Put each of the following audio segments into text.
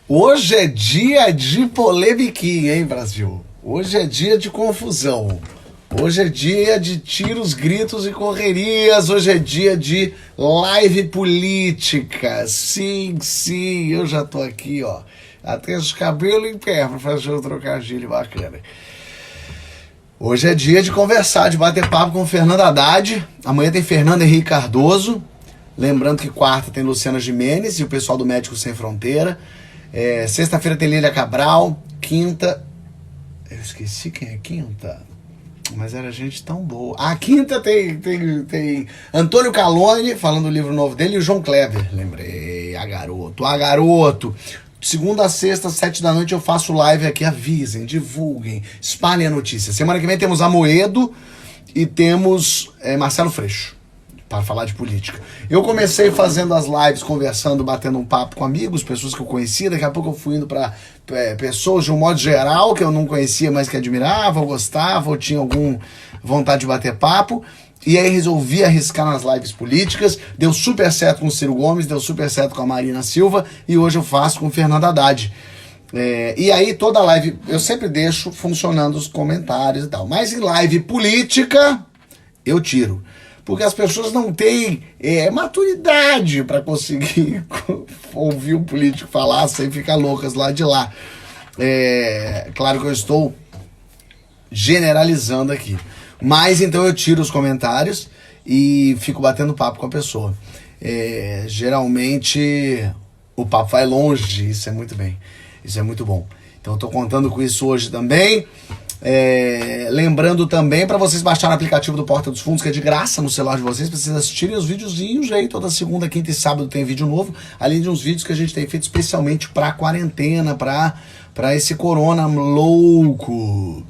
Hoje é dia de polemiquinha, hein, Brasil? Hoje é dia de confusão. Hoje é dia de tiros, gritos e correrias. Hoje é dia de live política. Sim, eu já tô aqui, ó. Até os cabelos em pé pra fazer um trocadilho bacana. Hoje é dia de conversar, de bater papo com o Fernando Haddad. Amanhã tem Fernando Henrique Cardoso. Lembrando que quarta tem Luciana Gimenez e o pessoal do Médicos Sem Fronteira. Sexta-feira tem Lília Cabral. Quinta... Eu esqueci quem é quinta. Mas era gente tão boa. Quinta tem Antônio Calone, falando do livro novo dele, e o João Kleber. Lembrei, garoto. Segunda a sexta, 7 da noite, eu faço live aqui. Avisem, divulguem, espalhem a notícia. Semana que vem temos Amoedo e temos Marcelo Freixo, para falar de política. Eu comecei fazendo as lives, conversando, batendo um papo com amigos, pessoas que eu conhecia. Daqui a pouco eu fui indo para pessoas de um modo geral que eu não conhecia, mas que admirava, ou gostava, ou tinha alguma vontade de bater papo. E aí resolvi arriscar nas lives políticas. Deu super certo com o Ciro Gomes, deu super certo com a Marina Silva, e hoje eu faço com o Fernando Haddad. E aí toda live eu sempre deixo funcionando os comentários e tal. Mas em live política eu tiro. Porque as pessoas não têm maturidade para conseguir ouvir um político falar sem ficar loucas lá de lá. Claro que eu estou generalizando aqui. Mas então eu tiro os comentários e fico batendo papo com a pessoa. Geralmente o papo vai longe, isso é muito bem. Isso é muito bom. Então eu estou contando com isso hoje também. Lembrando também para vocês baixarem o aplicativo do Porta dos Fundos, que é de graça no celular de vocês, para vocês assistirem os videozinhos aí. Toda segunda, quinta e sábado tem vídeo novo, além de uns vídeos que a gente tem feito especialmente para quarentena, para esse corona louco.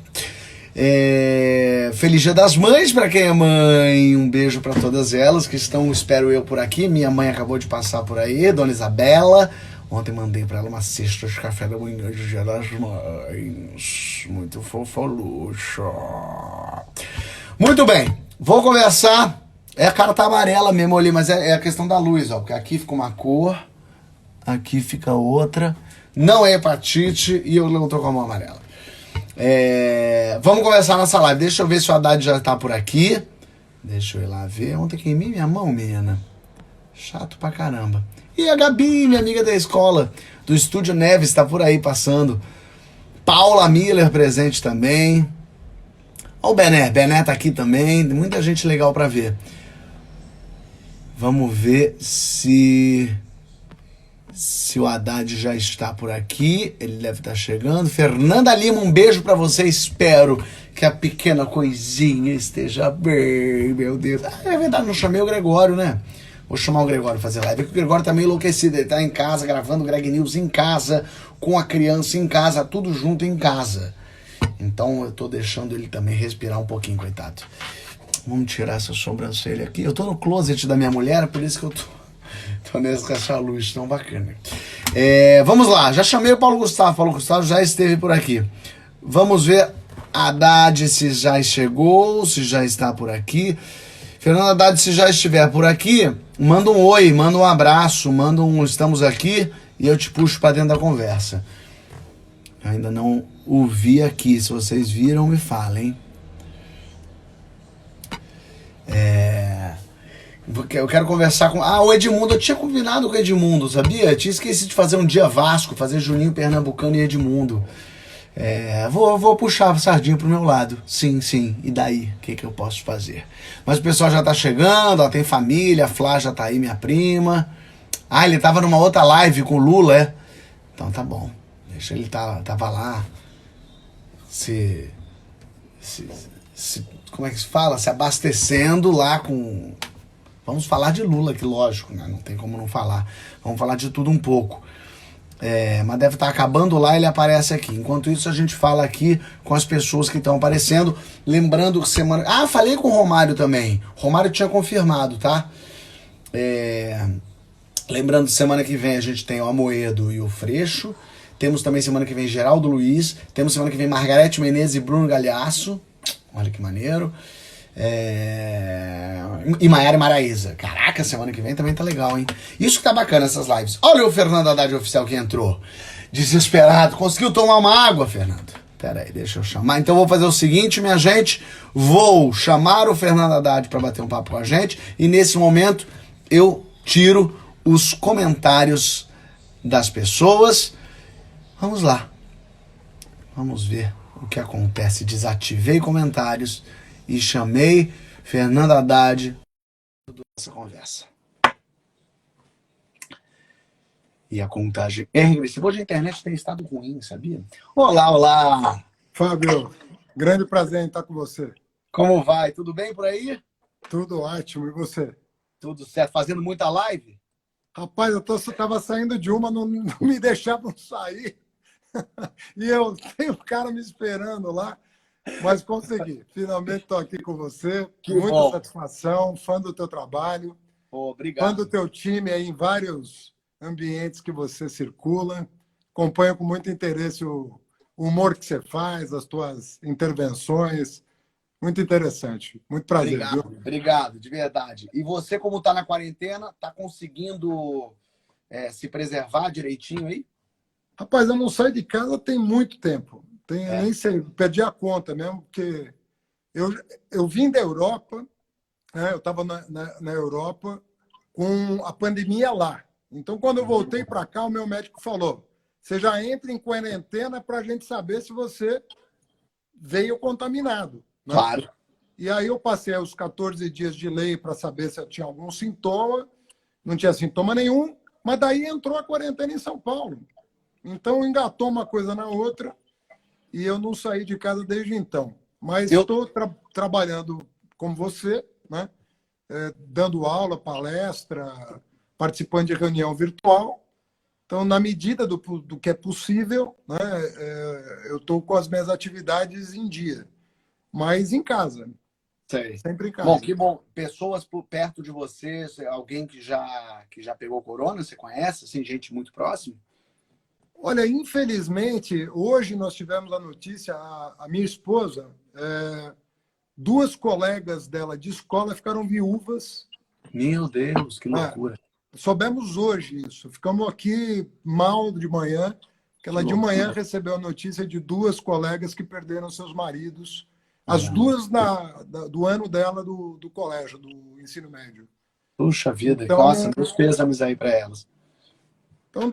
Feliz Dia das Mães para quem é mãe. Um beijo para todas elas que estão, espero eu, por aqui. Minha mãe acabou de passar por aí, Dona Isabela. Ontem mandei pra ela uma cesta de café da manhã de Dia das Mães. Muito fofoluxo. Muito bem, vou conversar. A cara tá amarela mesmo ali, mas é a questão da luz, ó. Porque aqui fica uma cor, aqui fica outra. Não é hepatite e eu não tô com a mão amarela. Vamos conversar nessa live. Deixa eu ver se o Haddad já tá por aqui. Deixa eu ir lá ver. Ontem queimei minha mão, menina. Chato pra caramba. E a Gabi, minha amiga da escola, do Estúdio Neves, tá por aí passando. Paula Miller presente também. Ó o Bené tá aqui também. Muita gente legal pra ver. Vamos ver se o Haddad já está por aqui. Ele deve estar chegando. Fernanda Lima, um beijo pra você. Espero que a pequena coisinha esteja bem, meu Deus. É verdade, não chamei o Gregório, né? Vou chamar o Gregório pra fazer live. Porque o Gregório tá meio enlouquecido. Ele tá em casa, gravando o Greg News em casa, com a criança em casa, tudo junto em casa. Então eu tô deixando ele também respirar um pouquinho, coitado. Vamos tirar essa sobrancelha aqui. Eu tô no closet da minha mulher, por isso que eu tô nessa luz tão bacana. Vamos lá, já chamei o Paulo Gustavo. Paulo Gustavo já esteve por aqui. Vamos ver Haddad se já chegou, se já está por aqui. Fernando Haddad, se já estiver por aqui, manda um oi, manda um abraço, manda um estamos aqui e eu te puxo para dentro da conversa. Eu ainda não o vi aqui, se vocês viram, me falem. Eu quero conversar com... o Edmundo, eu tinha combinado com o Edmundo, sabia? Eu tinha esquecido de fazer um dia Vasco, fazer Juninho Pernambucano e Edmundo. Vou puxar a sardinha pro meu lado. Sim. E daí? O que eu posso fazer? Mas o pessoal já tá chegando, ó, tem família, a Flá já tá aí, minha prima. Ele tava numa outra live com o Lula, Então tá bom. Deixa ele tava lá. Como é que se fala? Se abastecendo lá com... Vamos falar de Lula, que lógico, né? Não tem como não falar. Vamos falar de tudo um pouco. Mas deve estar acabando lá, ele aparece aqui. Enquanto isso, a gente fala aqui com as pessoas que estão aparecendo. Lembrando que semana... falei com o Romário também. Romário tinha confirmado, tá? Lembrando que semana que vem a gente tem o Amoedo e o Freixo. Temos também semana que vem Geraldo Luiz. Temos semana que vem Margarete Menezes e Bruno Galhaço. Olha que maneiro. E Maiara e Maraísa. Caraca, semana que vem também tá legal, hein? Isso que tá bacana, essas lives. Olha o Fernando Haddad oficial que entrou. desesperado. Conseguiu tomar uma água, Fernando? Pera aí, deixa eu chamar. Então vou fazer o seguinte, minha gente. Vou chamar o Fernando Haddad para bater um papo com a gente. E nesse momento eu tiro os comentários das pessoas. Vamos lá. Vamos ver o que acontece. Desativei comentários e chamei Fernando Haddad essa conversa. E a contagem é regressiva. Hoje a internet tem estado ruim, sabia? Olá, olá! Fábio, grande prazer em estar com você. Como vai? Tudo bem por aí? Tudo ótimo. E você? Tudo certo. Fazendo muita live? Rapaz, eu estava saindo de uma, não me deixavam sair. E eu tenho um cara me esperando lá, mas consegui. Finalmente estou aqui com você. Que Muita bom. satisfação, fã do teu trabalho, Obrigado. fã do teu time aí em vários ambientes que você circula. Acompanho com muito interesse o humor que você faz, as tuas intervenções. Muito interessante. Muito prazer, Obrigado, viu? obrigado, de verdade. E você, como está na quarentena, está conseguindo se preservar direitinho aí? Rapaz, eu não saio de casa tem muito tempo. Nem sei, perdi a conta mesmo, porque eu vim da Europa, né? Eu estava na Europa com a pandemia lá. Então, quando eu voltei para cá, o meu médico falou: você já entra em quarentena para a gente saber se você veio contaminado, né? Claro. E aí eu passei os 14 dias de lei para saber se eu tinha algum sintoma. Não tinha sintoma nenhum, mas daí entrou a quarentena em São Paulo. Então, engatou uma coisa na outra e eu não saí de casa desde então. Mas estou trabalhando como você, né? Dando aula, palestra, participando de reunião virtual. Então, na medida do que é possível, né? Eu estou com as minhas atividades em dia, mas em casa. Sei. Sempre em casa. Bom, que bom. Pessoas por perto de você, alguém que já pegou corona, você conhece? Assim, gente muito próxima? Olha, infelizmente, hoje nós tivemos a notícia, a minha esposa, duas colegas dela de escola ficaram viúvas. Meu Deus, que loucura. Soubemos hoje isso. Ficamos aqui mal de manhã, que ela de manhã recebeu a notícia de duas colegas que perderam seus maridos, as duas do ano dela do colégio, do ensino médio. Puxa vida, Então, nossa, meus pêsames aí para elas. Então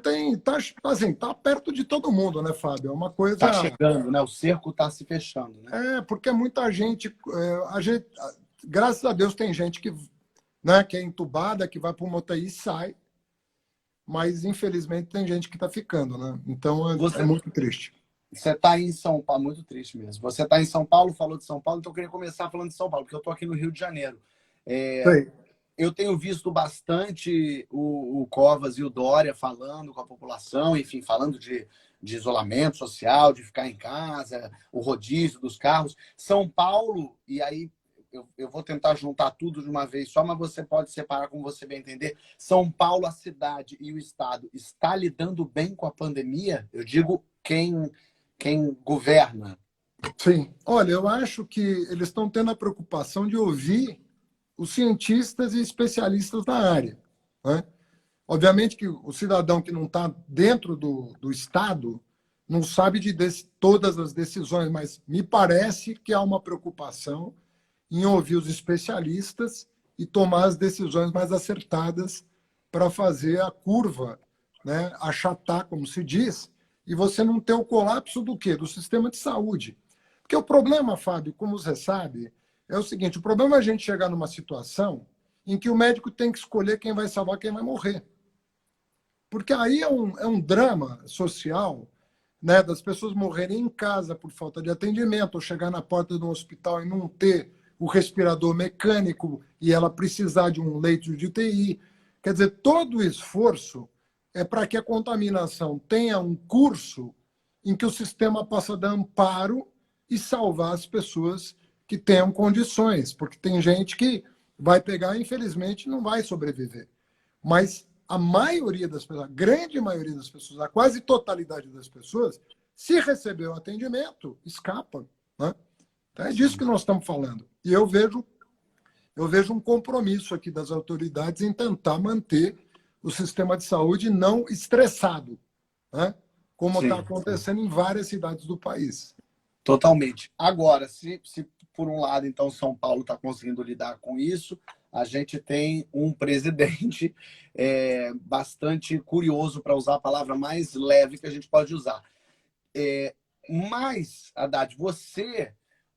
tá perto de todo mundo, né, Fábio? É uma coisa. Tá chegando, né? O cerco tá se fechando, né? Porque muita gente, graças a Deus tem gente que, né, que é entubada, que vai para uma UTI e sai, mas infelizmente tem gente que está ficando, né? Então é muito triste. Você está aí em São Paulo, muito triste mesmo. Você está em São Paulo, falou de São Paulo, então eu queria começar falando de São Paulo, porque eu estou aqui no Rio de Janeiro. Eu tenho visto bastante o Covas e o Dória falando com a população, enfim, falando de isolamento social, de ficar em casa, o rodízio dos carros. São Paulo, e aí eu vou tentar juntar tudo de uma vez só, mas você pode separar como você bem entender. São Paulo, a cidade e o estado, está lidando bem com a pandemia? Eu digo quem governa. Sim. Olha, eu acho que eles estão tendo a preocupação de ouvir os cientistas e especialistas da área, né? Obviamente que o cidadão que não está dentro do Estado não sabe todas as decisões, mas me parece que há uma preocupação em ouvir os especialistas e tomar as decisões mais acertadas para fazer a curva, né, achatar, como se diz, e você não ter o colapso do quê? Do sistema de saúde. Porque o problema, Fábio, como você sabe, é o seguinte: o problema é a gente chegar numa situação em que o médico tem que escolher quem vai salvar, quem vai morrer. Porque aí é um drama social, né, das pessoas morrerem em casa por falta de atendimento, ou chegar na porta de um hospital e não ter o respirador mecânico e ela precisar de um leito de UTI. Quer dizer, todo o esforço é para que a contaminação tenha um curso em que o sistema possa dar amparo e salvar as pessoas que tenham condições, porque tem gente que vai pegar e, infelizmente, não vai sobreviver. Mas a maioria das pessoas, a grande maioria das pessoas, a quase totalidade das pessoas, se receber o atendimento, escapa, né? Então é disso que nós estamos falando. E eu vejo um compromisso aqui das autoridades em tentar manter o sistema de saúde não estressado, né? como está Sim, acontecendo em várias cidades do país. totalmente. Agora, se por um lado, então, São Paulo está conseguindo lidar com isso, a gente tem um presidente bastante curioso, para usar a palavra mais leve que a gente pode usar. Mas, Haddad,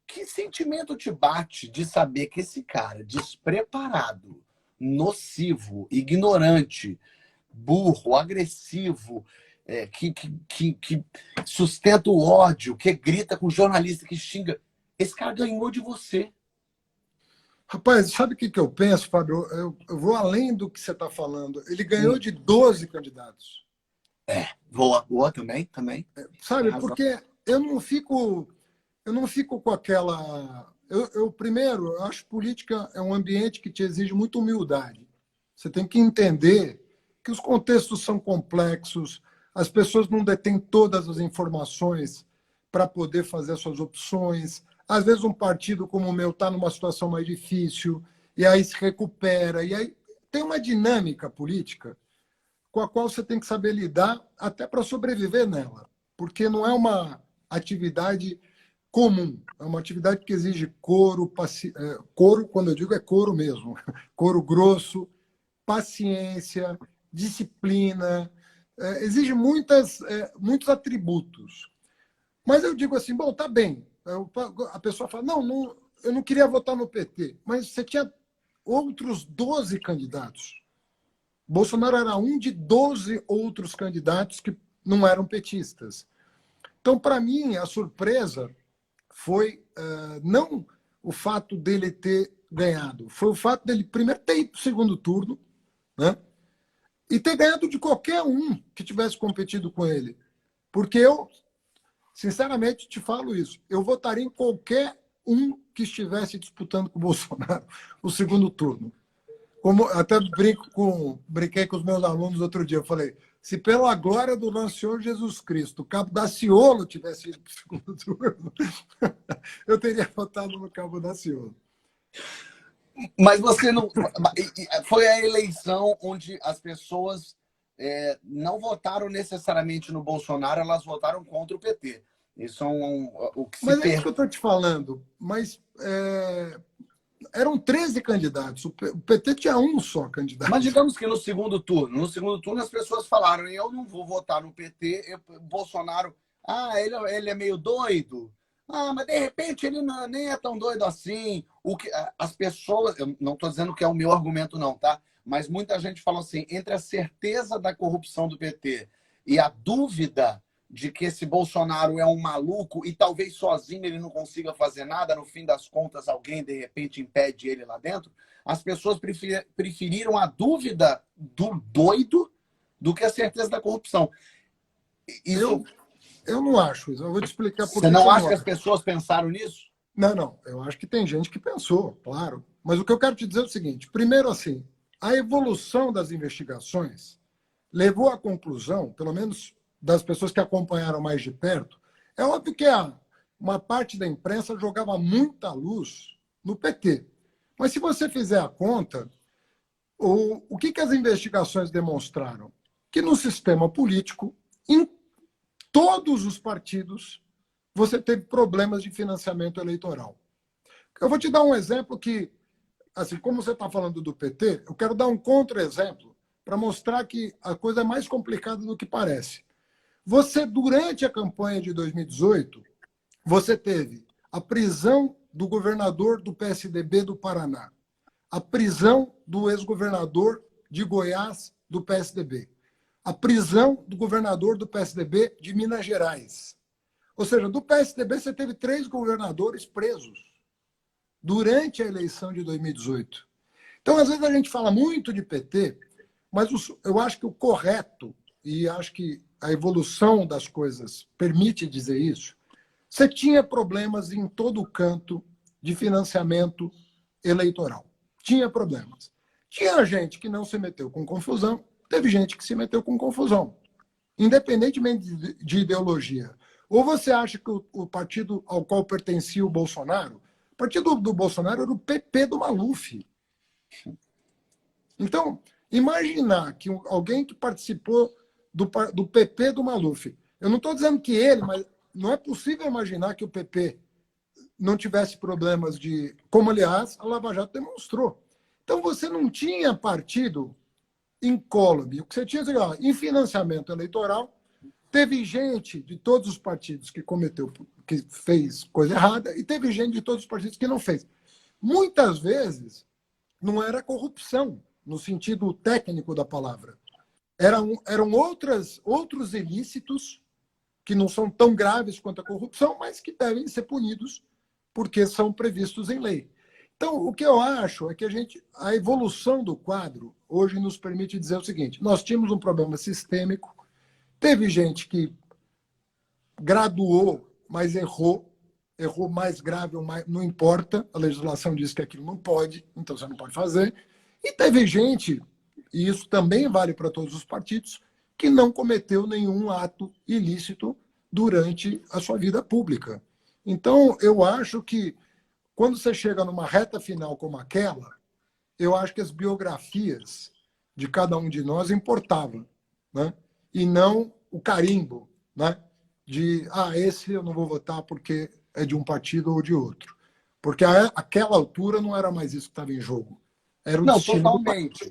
que sentimento te bate de saber que esse cara despreparado, nocivo, ignorante, burro, agressivo, que sustenta o ódio, que grita com jornalista, que xinga, esse cara ganhou de você? Rapaz, sabe o que eu penso, Fábio? Eu vou além do que você está falando. Ele ganhou de 12 candidatos. Boa também. Tem Sabe, razão. porque eu não fico com aquela. Primeiro, eu acho que política é um ambiente que te exige muita humildade. Você tem que entender que os contextos são complexos, as pessoas não detêm todas as informações para poder fazer as suas opções. Às vezes, um partido como o meu está numa situação mais difícil, e aí se recupera. E aí tem uma dinâmica política com a qual você tem que saber lidar até para sobreviver nela, porque não é uma atividade comum, é uma atividade que exige couro, quando eu digo é couro mesmo, couro grosso, paciência, disciplina, exige muitos atributos. Mas eu digo assim, bom, tá bem. A pessoa fala, não, eu não queria votar no PT, mas você tinha outros 12 candidatos. Bolsonaro era um de 12 outros candidatos que não eram petistas. Então, para mim, a surpresa foi não o fato dele ter ganhado, foi o fato dele primeiro ter ido para o segundo turno, né? E ter ganhado de qualquer um que tivesse competido com ele. Porque eu, sinceramente, te falo isso, eu votaria em qualquer um que estivesse disputando com o Bolsonaro o segundo turno. Como até brinquei com os meus alunos outro dia, eu falei, se pela glória do nosso Senhor Jesus Cristo, o Cabo Daciolo tivesse ido para o segundo turno, eu teria votado no Cabo Daciolo. Mas você não. Foi a eleição onde as pessoas não votaram necessariamente no Bolsonaro, elas votaram contra o PT. Isso é o que se Mas é isso que perde. eu estou te falando. Mas eram 13 candidatos. O PT tinha um só Mas candidato. digamos que no segundo turno as pessoas falaram: eu não vou votar no PT, Bolsonaro. Ele é meio doido. Mas de repente ele nem é tão doido assim. As pessoas, eu não estou dizendo que é o meu argumento, não, tá? Mas muita gente fala assim: entre a certeza da corrupção do PT e a dúvida de que esse Bolsonaro é um maluco e talvez sozinho ele não consiga fazer nada, no fim das contas alguém de repente impede ele lá dentro, as pessoas preferiram a dúvida do doido do que a certeza da corrupção. Eu, Isso, eu não acho isso. Eu vou te explicar por você que não eu acha não que as acho. pessoas pensaram nisso? Não. Eu acho que tem gente que pensou, claro. Mas o que eu quero te dizer é o seguinte: primeiro, assim, a evolução das investigações levou à conclusão, pelo menos das pessoas que acompanharam mais de perto, é óbvio que uma parte da imprensa jogava muita luz no PT. Mas se você fizer a conta, o que as investigações demonstraram? Que no sistema político, em todos os partidos, você teve problemas de financiamento eleitoral. Eu vou te dar um exemplo que, assim, como você está falando do PT, eu quero dar um contra-exemplo para mostrar que a coisa é mais complicada do que parece. Você, durante a campanha de 2018, você teve a prisão do governador do PSDB do Paraná, a prisão do ex-governador de Goiás do PSDB, a prisão do governador do PSDB de Minas Gerais. Ou seja, do PSDB você teve 3 governadores presos durante a eleição de 2018. Então, às vezes a gente fala muito de PT, mas eu acho que o correto, e acho que a evolução das coisas permite dizer isso, você tinha problemas em todo o canto de financiamento eleitoral. Tinha problemas. Tinha gente que não se meteu com confusão, teve gente que se meteu com confusão, independentemente de ideologia. Ou você acha que o partido ao qual pertencia o Bolsonaro, o partido do Bolsonaro era o PP do Maluf. Então, imaginar que alguém que participou do PP do Maluf Eu não estou dizendo que ele, mas não é possível imaginar que o PP não tivesse problemas de... Como, aliás, a Lava Jato demonstrou. Então, você não tinha partido incólume. O que você tinha, em financiamento eleitoral, teve gente de todos os partidos que cometeu, que fez coisa errada, e teve gente de todos os partidos que não fez. Muitas vezes, não era corrupção, no sentido técnico da palavra. Eram outros ilícitos que não são tão graves quanto a corrupção, mas que devem ser punidos porque são previstos em lei. Então, o que eu acho é que a evolução do quadro hoje nos permite dizer o seguinte: nós tínhamos um problema sistêmico, teve gente que graduou, mas errou mais grave ou mais, não importa, a legislação diz que aquilo não pode, então você não pode fazer. E teve gente, e isso também vale para todos os partidos, que não cometeu nenhum ato ilícito durante a sua vida pública. Então, eu acho que quando você chega numa reta final como aquela, eu acho que as biografias de cada um de nós importavam, né? E não o carimbo, né? De, esse eu não vou votar porque é de um partido ou de outro. Porque àquela altura não era mais isso que estava em jogo. Era o Não, destino do totalmente.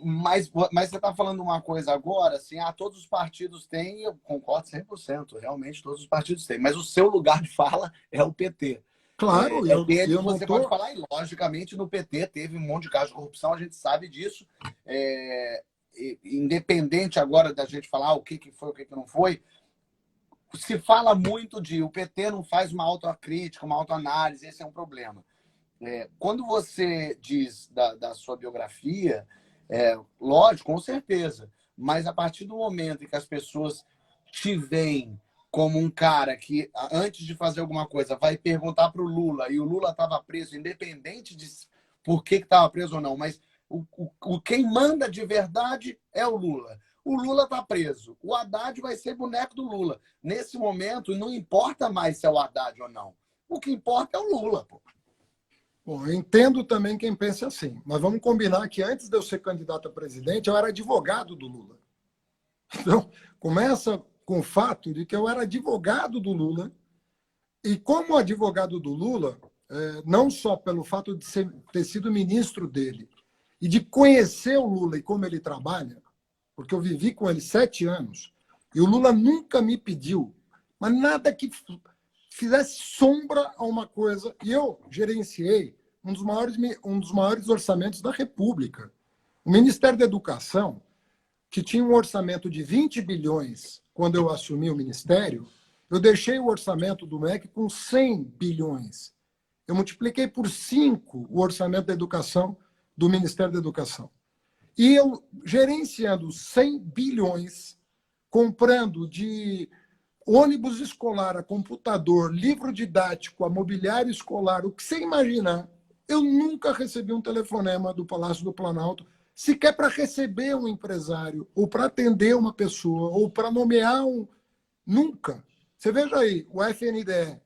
Mas você está falando uma coisa agora, assim, todos os partidos têm, eu concordo 100%, realmente todos os partidos têm, mas o seu lugar de fala é o PT. Claro, É dele eu que não você tô... pode falar, e logicamente no PT teve um monte de casos de corrupção, a gente sabe disso. Independente agora da gente falar o que foi, o que não foi, se fala muito de o PT não faz uma autocrítica, uma autoanálise, esse é um problema. Quando você diz da sua biografia, lógico, com certeza, mas a partir do momento em que as pessoas te veem como um cara que, antes de fazer alguma coisa, vai perguntar para o Lula, e o Lula estava preso, independente de por que estava preso ou não, mas quem manda de verdade é o Lula. O Lula está preso. O Haddad vai ser boneco do Lula. Nesse momento, não importa mais se é o Haddad ou não. O que importa é o Lula, pô. Bom, eu entendo também quem pensa assim, mas vamos combinar que antes de eu ser candidato a presidente, eu era advogado do Lula. Então, começa com o fato de que eu era advogado do Lula, e como advogado do Lula, não só pelo fato de ter sido ministro dele, e de conhecer o Lula e como ele trabalha, porque eu vivi com ele 7 anos, e o Lula nunca me pediu, mas nada que fizesse sombra a uma coisa. E eu gerenciei um dos maiores orçamentos da República. O Ministério da Educação, que tinha um orçamento de 20 bilhões quando eu assumi o ministério, eu deixei o orçamento do MEC com 100 bilhões. Eu multipliquei por 5 o orçamento da educação do Ministério da Educação. E eu, gerenciando 100 bilhões, comprando de ônibus escolar a computador, livro didático, a mobiliário escolar, o que você imaginar, eu nunca recebi um telefonema do Palácio do Planalto, sequer para receber um empresário, ou para atender uma pessoa, ou para nomear um... Nunca. Você veja aí, o FNDE,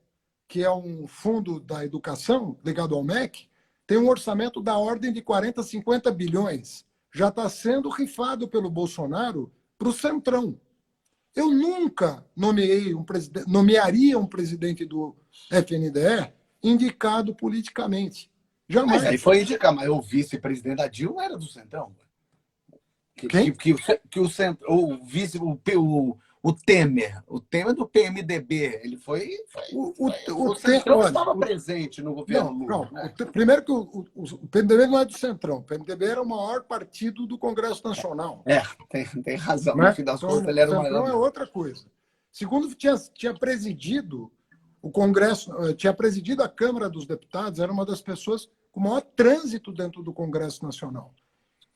que é um fundo da educação ligado ao MEC, tem um orçamento da ordem de 40, 50 bilhões. Já está sendo rifado pelo Bolsonaro para o Centrão. Eu nunca nomearia um presidente do FNDE indicado politicamente. Jamais. Mas aí foi indicar, mas o vice-presidente da Dilma era do Centrão. Quem? O vice, o Temer do PMDB, ele foi o Centrão estava presente no governo Lula. Né? Primeiro que o PMDB não é do Centrão. O PMDB era o maior partido do Congresso Nacional. Tem razão. Né? No fim das contas, ele era o Centrão maior. é outra coisa. Segundo, tinha presidido o Congresso, tinha presidido a Câmara dos Deputados, era uma das pessoas com o maior trânsito dentro do Congresso Nacional.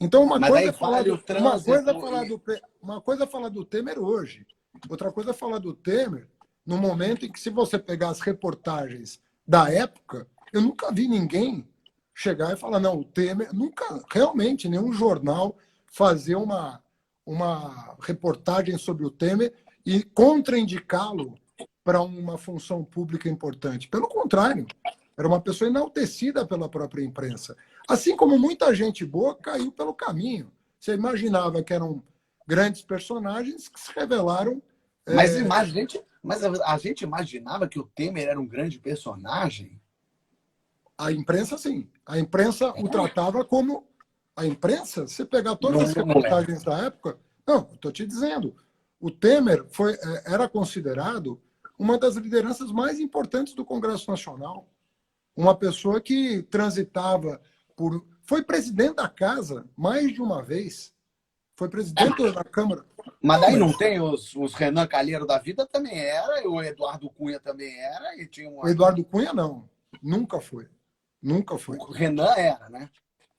Então, uma coisa é falar do Temer hoje. Outra coisa é falar do Temer no momento em que, se você pegar as reportagens da época, eu nunca vi ninguém chegar e falar, não, o Temer, nunca, realmente, nenhum jornal fazer uma reportagem sobre o Temer e contraindicá-lo para uma função pública importante. Pelo contrário, era uma pessoa enaltecida pela própria imprensa. Assim como muita gente boa caiu pelo caminho. Você imaginava que eram grandes personagens que se revelaram Mas a gente imaginava que o Temer era um grande personagem? A imprensa, sim. A imprensa o tratava como... A imprensa, se pegar todas as reportagens da época... Não, estou te dizendo. O Temer era considerado uma das lideranças mais importantes do Congresso Nacional. Uma pessoa que transitava por... Foi presidente da casa mais de uma vez. Foi presidente da Câmara. Mas daí não tem os Renan Calheiro da vida também era, e o Eduardo Cunha também era, e tinha O Eduardo Cunha, não. Nunca foi. Nunca foi. O Renan era, né?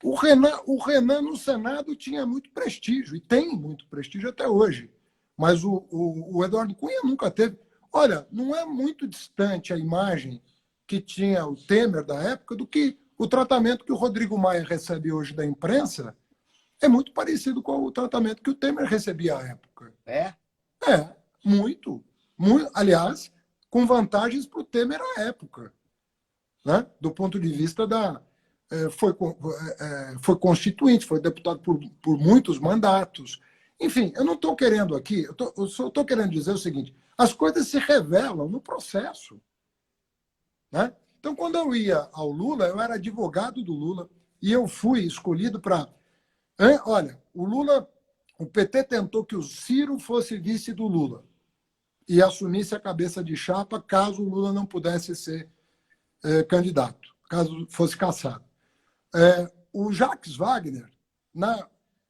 O Renan no Senado tinha muito prestígio, e tem muito prestígio até hoje. Mas o Eduardo Cunha nunca teve. Olha, não é muito distante a imagem que tinha o Temer da época do que o tratamento que o Rodrigo Maia recebe hoje da imprensa é muito parecido com o tratamento que o Temer recebia à época. É? É, muito. Aliás, com vantagens para o Temer à época. Né? Do ponto de vista da... Foi constituinte, foi deputado por muitos mandatos. Enfim, eu não estou querendo aqui, eu só estou querendo dizer o seguinte, as coisas se revelam no processo. Né? Então, quando eu ia ao Lula, eu era advogado do Lula, e eu fui escolhido para... Olha, o PT tentou que o Ciro fosse vice do Lula e assumisse a cabeça de chapa caso o Lula não pudesse ser candidato, caso fosse cassado. O Jacques Wagner,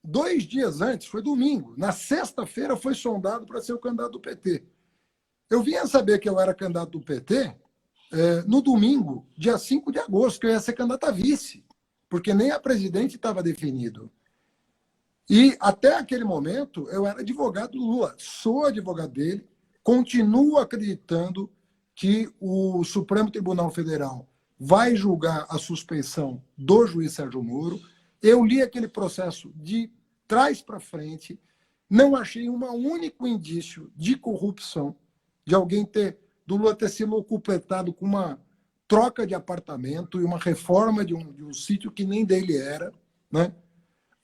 2 dias antes, foi domingo, na sexta-feira foi sondado para ser o candidato do PT. Eu vinha saber que eu era candidato do PT no domingo, dia 5 de agosto, que eu ia ser candidato a vice, porque nem a presidente estava definido. E até aquele momento eu era advogado do Lula, sou advogado dele, continuo acreditando que o Supremo Tribunal Federal vai julgar a suspeição do juiz Sérgio Moro. Eu li aquele processo de trás para frente, não achei um único indício de corrupção, de alguém do Lula ter sido locupletado com uma troca de apartamento e uma reforma de um sítio que nem dele era, né?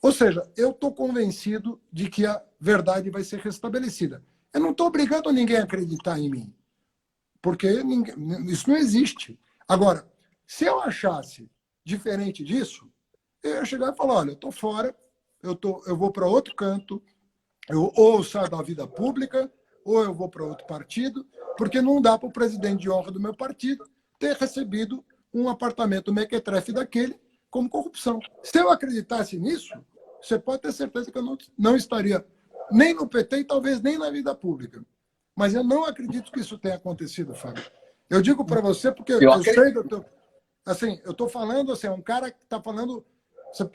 Ou seja, eu estou convencido de que a verdade vai ser restabelecida. Eu não estou obrigando ninguém a acreditar em mim, porque isso não existe. Agora, se eu achasse diferente disso, eu ia chegar e falar, olha, eu estou fora, eu vou para outro canto, ou saio da vida pública, ou eu vou para outro partido, porque não dá para o presidente de honra do meu partido ter recebido um apartamento mequetrefe daquele como corrupção. Se eu acreditasse nisso, você pode ter certeza que eu não estaria nem no PT e talvez nem na vida pública. Mas eu não acredito que isso tenha acontecido, Fábio. Eu digo para você porque eu sei que eu estou falando, assim, um cara que está falando...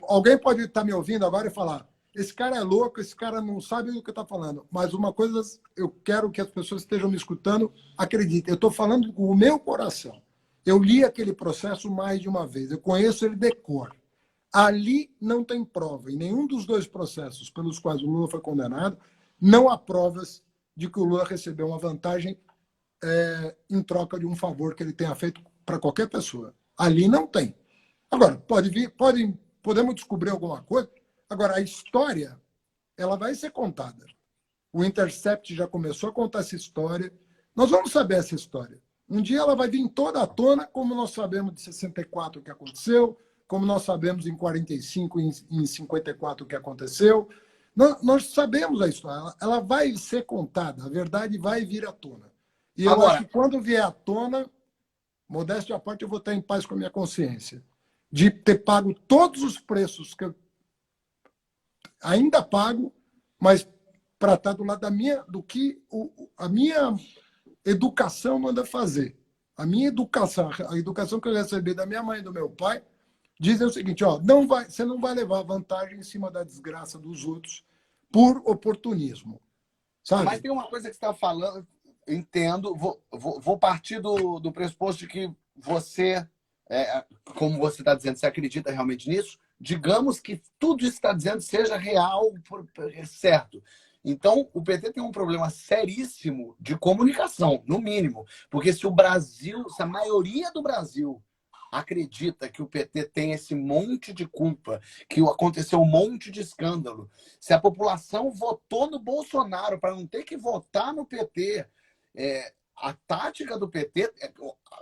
Alguém pode estar me ouvindo agora e falar, esse cara é louco, esse cara não sabe do que está falando. Mas uma coisa, eu quero que as pessoas que estejam me escutando acreditem. Eu estou falando com o meu coração. Eu li aquele processo mais de uma vez. Eu conheço ele de cor. Ali não tem prova. Em nenhum dos 2 processos pelos quais o Lula foi condenado, não há provas de que o Lula recebeu uma vantagem em troca de um favor que ele tenha feito para qualquer pessoa. Ali não tem. Agora, podemos descobrir alguma coisa. Agora, a história ela vai ser contada. O Intercept já começou a contar essa história. Nós vamos saber essa história. Um dia ela vai vir toda à tona, como nós sabemos de 64 o que aconteceu, como nós sabemos em 45 e em 54 o que aconteceu. Nós sabemos a história. Ela vai ser contada, a verdade vai vir à tona. E eu acho que quando vier à tona, modéstia à parte, eu vou estar em paz com a minha consciência. De ter pago todos os preços que eu ainda pago, mas para estar do lado do que a minha educação manda fazer. A minha educação, a educação que eu recebi da minha mãe e do meu pai, dizem o seguinte, você não vai levar vantagem em cima da desgraça dos outros por oportunismo. Sabe? Mas tem uma coisa que você está falando, entendo, vou partir do pressuposto de que você, como você está dizendo, você acredita realmente nisso, digamos que tudo isso que está dizendo seja real, certo. Então, o PT tem um problema seríssimo de comunicação, no mínimo. Porque se a maioria do Brasil acredita que o PT tem esse monte de culpa, que aconteceu um monte de escândalo, se a população votou no Bolsonaro para não ter que votar no PT, a tática do PT,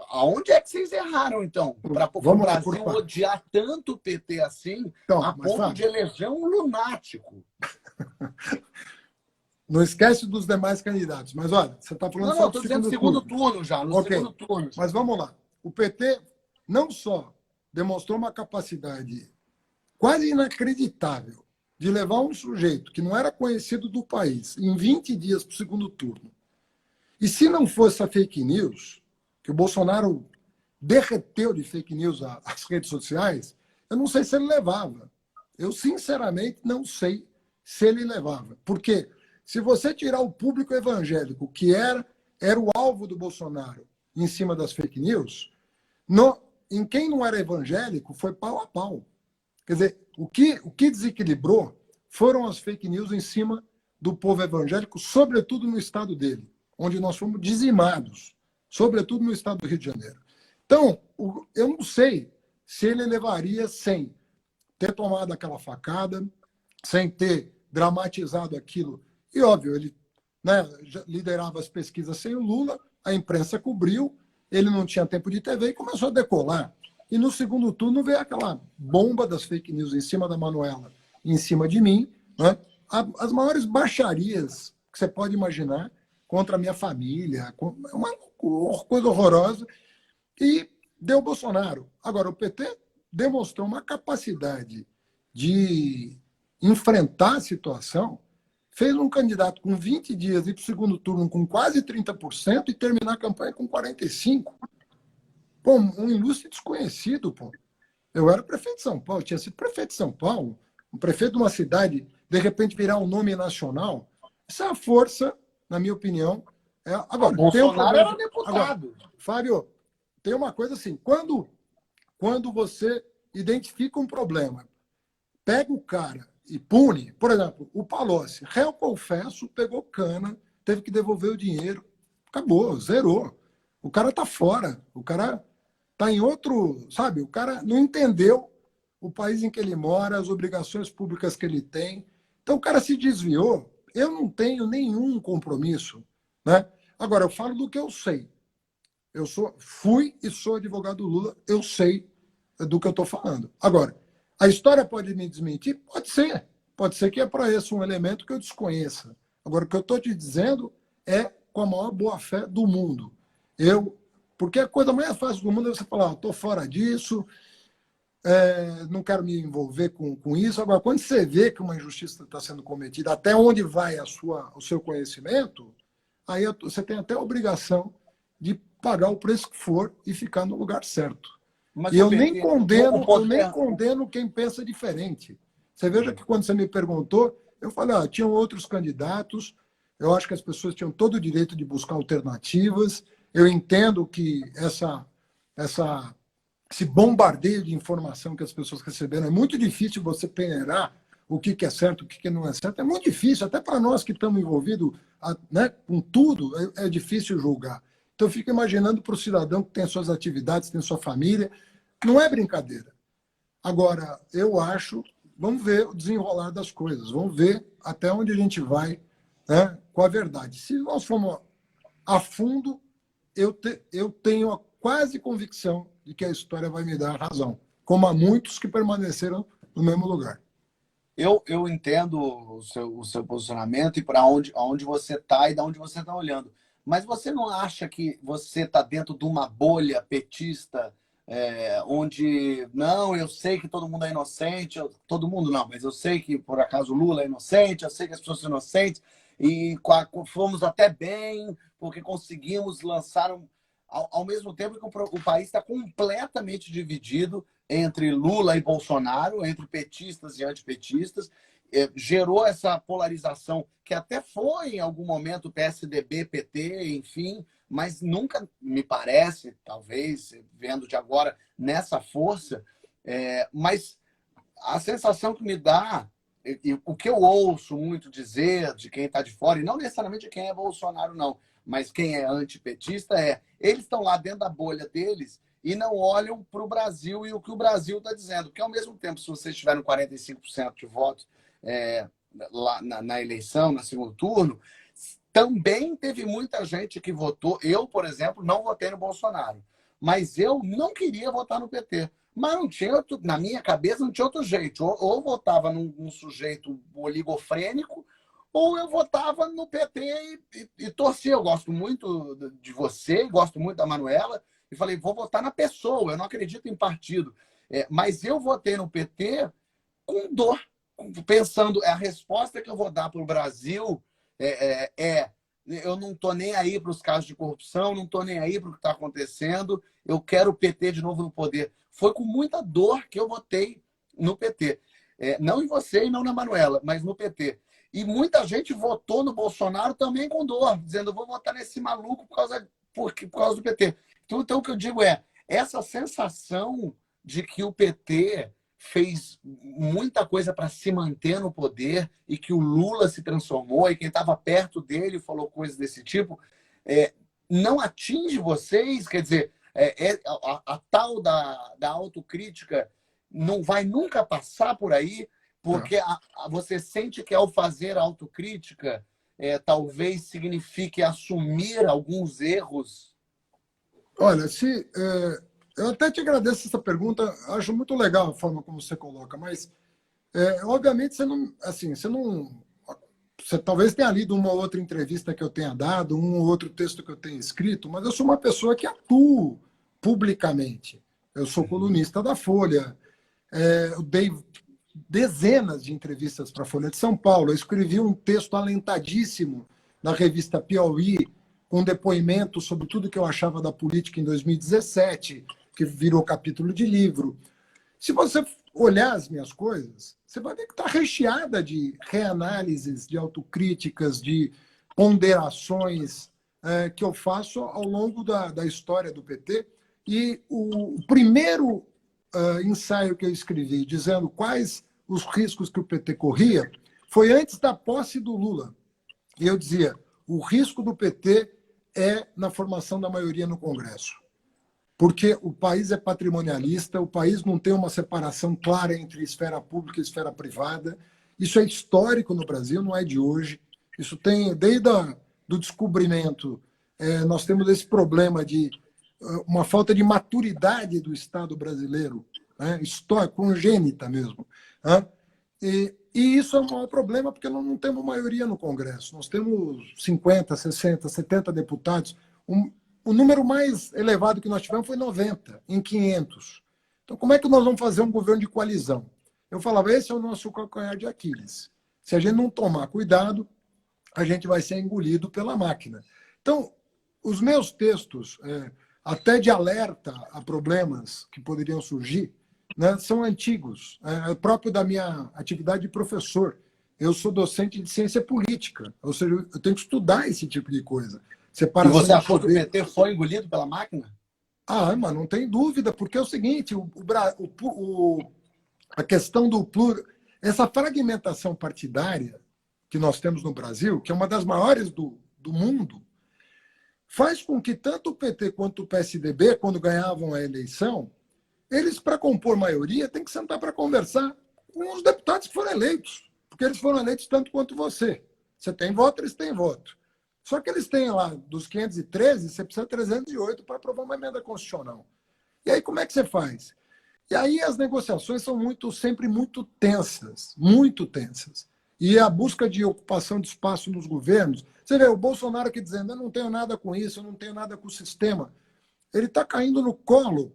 aonde é que vocês erraram, então? Para o Vamos lá, por Brasil favor. odiar tanto o PT assim, Então, a mas, ponto Fábio, de eleger um lunático. não esquece dos demais candidatos. Mas olha, você está falando Não, só não, do estou dizendo segundo segundo turno. turno já, no Ok, segundo turno. mas vamos lá. O PT não só demonstrou uma capacidade quase inacreditável de levar um sujeito que não era conhecido do país em 20 dias para o segundo turno. E se não fosse a fake news, que o Bolsonaro derreteu de fake news as redes sociais, eu não sei se ele levava. Eu, sinceramente, não sei se ele levava. Porque se você tirar o público evangélico, que era o alvo do Bolsonaro em cima das fake news, em quem não era evangélico foi pau a pau. Quer dizer, o que desequilibrou foram as fake news em cima do povo evangélico, sobretudo no estado dele, onde nós fomos dizimados, sobretudo no estado do Rio de Janeiro. Então, eu não sei se ele levaria sem ter tomado aquela facada, sem ter dramatizado aquilo. E, óbvio, ele, né, liderava as pesquisas sem o Lula, a imprensa cobriu, ele não tinha tempo de TV e começou a decolar. E no segundo turno veio aquela bomba das fake news em cima da Manuela, em cima de mim, né? As maiores baixarias que você pode imaginar contra a minha família, uma coisa horrorosa, e deu Bolsonaro. Agora, o PT demonstrou uma capacidade de enfrentar a situação, fez um candidato com 20 dias ir para o segundo turno com quase 30% e terminar a campanha com 45%. Pô, um ilustre desconhecido, pô. Eu era prefeito de São Paulo, tinha sido prefeito de São Paulo, um prefeito de uma cidade, de repente virar um nome nacional. Isso é a força, na minha opinião. Agora, O tem um Bolsonaro problema. era deputado. Agora, Fábio, tem uma coisa assim, quando você identifica um problema, pega o cara e pune, por exemplo, o Palocci, réu confesso, pegou cana, teve que devolver o dinheiro, acabou, zerou. O cara tá fora, o cara tá em outro, sabe? O cara não entendeu o país em que ele mora, as obrigações públicas que ele tem. Então o cara se desviou. Eu não tenho nenhum compromisso, né? Agora eu falo do que eu sei. Fui e sou advogado do Lula, eu sei do que eu estou falando. Agora, a história pode me desmentir? Pode ser. Pode ser que apareça um elemento que eu desconheça. Agora, o que eu estou te dizendo é com a maior boa-fé do mundo. Porque a coisa mais fácil do mundo é você falar, estou fora disso, não quero me envolver com isso. Agora, quando você vê que uma injustiça está sendo cometida, até onde vai o seu conhecimento, aí você tem até a obrigação de pagar o preço que for e ficar no lugar certo. Mas e eu nem condeno quem pensa diferente. Você veja que quando você me perguntou, eu falei, tinham outros candidatos, eu acho que as pessoas tinham todo o direito de buscar alternativas, eu entendo que esse bombardeio de informação que as pessoas receberam, é muito difícil você peneirar o que é certo, o que não é certo, é muito difícil, até para nós que estamos envolvidos, né, com tudo, é difícil julgar. Então, eu fico imaginando para o cidadão que tem suas atividades, tem sua família. Não é brincadeira. Agora, eu acho, vamos ver o desenrolar das coisas, vamos ver até onde a gente vai, né, com a verdade. Se nós formos a fundo, eu tenho a quase convicção de que a história vai me dar razão, como há muitos que permaneceram no mesmo lugar. Eu entendo o seu posicionamento e para onde você está e de onde você está olhando. Mas você não acha que você está dentro de uma bolha petista, onde, não, eu sei que todo mundo é inocente, todo mundo não, mas eu sei que, por acaso, o Lula é inocente, eu sei que as pessoas são inocentes, e fomos até bem, porque conseguimos lançar ao mesmo tempo que o país está completamente dividido entre Lula e Bolsonaro, entre petistas e antipetistas, gerou essa polarização que até foi, em algum momento, PSDB, PT, enfim, mas nunca me parece, talvez, vendo de agora, nessa força, mas a sensação que me dá, e o que eu ouço muito dizer de quem está de fora, e não necessariamente de quem é Bolsonaro, não, mas quem é antipetista, eles estão lá dentro da bolha deles e não olham para o Brasil e o que o Brasil está dizendo. Porque, ao mesmo tempo, se vocês tiveram 45% de votos lá na eleição, no segundo turno, também teve muita gente que votou. Eu, por exemplo, não votei no Bolsonaro, mas eu não queria votar no PT. Mas não tinha outro, na minha cabeça não tinha outro jeito. Ou votava num sujeito oligofrênico, ou eu votava no PT e torcia. Eu gosto muito de você, gosto muito da Manuela, e falei, vou votar na pessoa, eu não acredito em partido. Mas eu votei no PT com dor, pensando, a resposta que eu vou dar para o Brasil eu não estou nem aí para os casos de corrupção, não estou nem aí para o que está acontecendo, eu quero o PT de novo no poder. Foi com muita dor que eu votei no PT. Não em você e não na Manuela, mas no PT. E muita gente votou no Bolsonaro também com dor, dizendo, eu vou votar nesse maluco por causa do PT. Então, o que eu digo essa sensação de que o PT fez muita coisa para se manter no poder e que o Lula se transformou e quem estava perto dele falou coisas desse tipo, não atinge vocês? Quer dizer, a tal da autocrítica não vai nunca passar por aí, porque você sente que ao fazer a autocrítica talvez signifique assumir alguns erros? Olha, eu até te agradeço essa pergunta, acho muito legal a forma como você coloca, mas obviamente você talvez tenha lido uma ou outra entrevista que eu tenha dado, um ou outro texto que eu tenha escrito, mas eu sou uma pessoa que atuo publicamente. Eu sou colunista da Folha, eu dei dezenas de entrevistas para a Folha de São Paulo, eu escrevi um texto alentadíssimo na revista Piauí, com depoimento sobre tudo que eu achava da política em 2017, que virou capítulo de livro. Se você olhar as minhas coisas, você vai ver que está recheada de reanálises, de autocríticas, de ponderações que eu faço ao longo da história do PT. E o primeiro ensaio que eu escrevi, dizendo quais os riscos que o PT corria, foi antes da posse do Lula. E eu dizia, o risco do PT na formação da maioria no Congresso. Porque o país é patrimonialista, o país não tem uma separação clara entre esfera pública e esfera privada. Isso é histórico no Brasil, não é de hoje. Isso tem, desde do descobrimento, nós temos esse problema de uma falta de maturidade do Estado brasileiro, história congênita mesmo. E isso é um maior problema porque nós não temos maioria no Congresso. Nós temos 50, 60, 70 deputados. O número mais elevado que nós tivemos foi 90, em 500. Então, como é que nós vamos fazer um governo de coalizão? Eu falava, esse é o nosso calcanhar de Aquiles. Se a gente não tomar cuidado, a gente vai ser engolido pela máquina. Então, os meus textos, até de alerta a problemas que poderiam surgir, são antigos, próprio da minha atividade de professor. Eu sou docente de ciência política, ou seja, eu tenho que estudar esse tipo de coisa. E você achou que o PT foi engolido pela máquina? Mas não tem dúvida, porque é o seguinte, a questão essa fragmentação partidária que nós temos no Brasil, que é uma das maiores do mundo, faz com que tanto o PT quanto o PSDB, quando ganhavam a eleição, eles, para compor maioria, têm que sentar para conversar com os deputados que foram eleitos, porque eles foram eleitos tanto quanto você. Você tem voto, eles têm voto. Só que eles têm lá, dos 513, você precisa de 308 para aprovar uma emenda constitucional. E aí, como é que você faz? E aí as negociações são sempre muito tensas, muito tensas. E a busca de ocupação de espaço nos governos. Você vê o Bolsonaro aqui dizendo, eu não tenho nada com isso, eu não tenho nada com o sistema. Ele está caindo no colo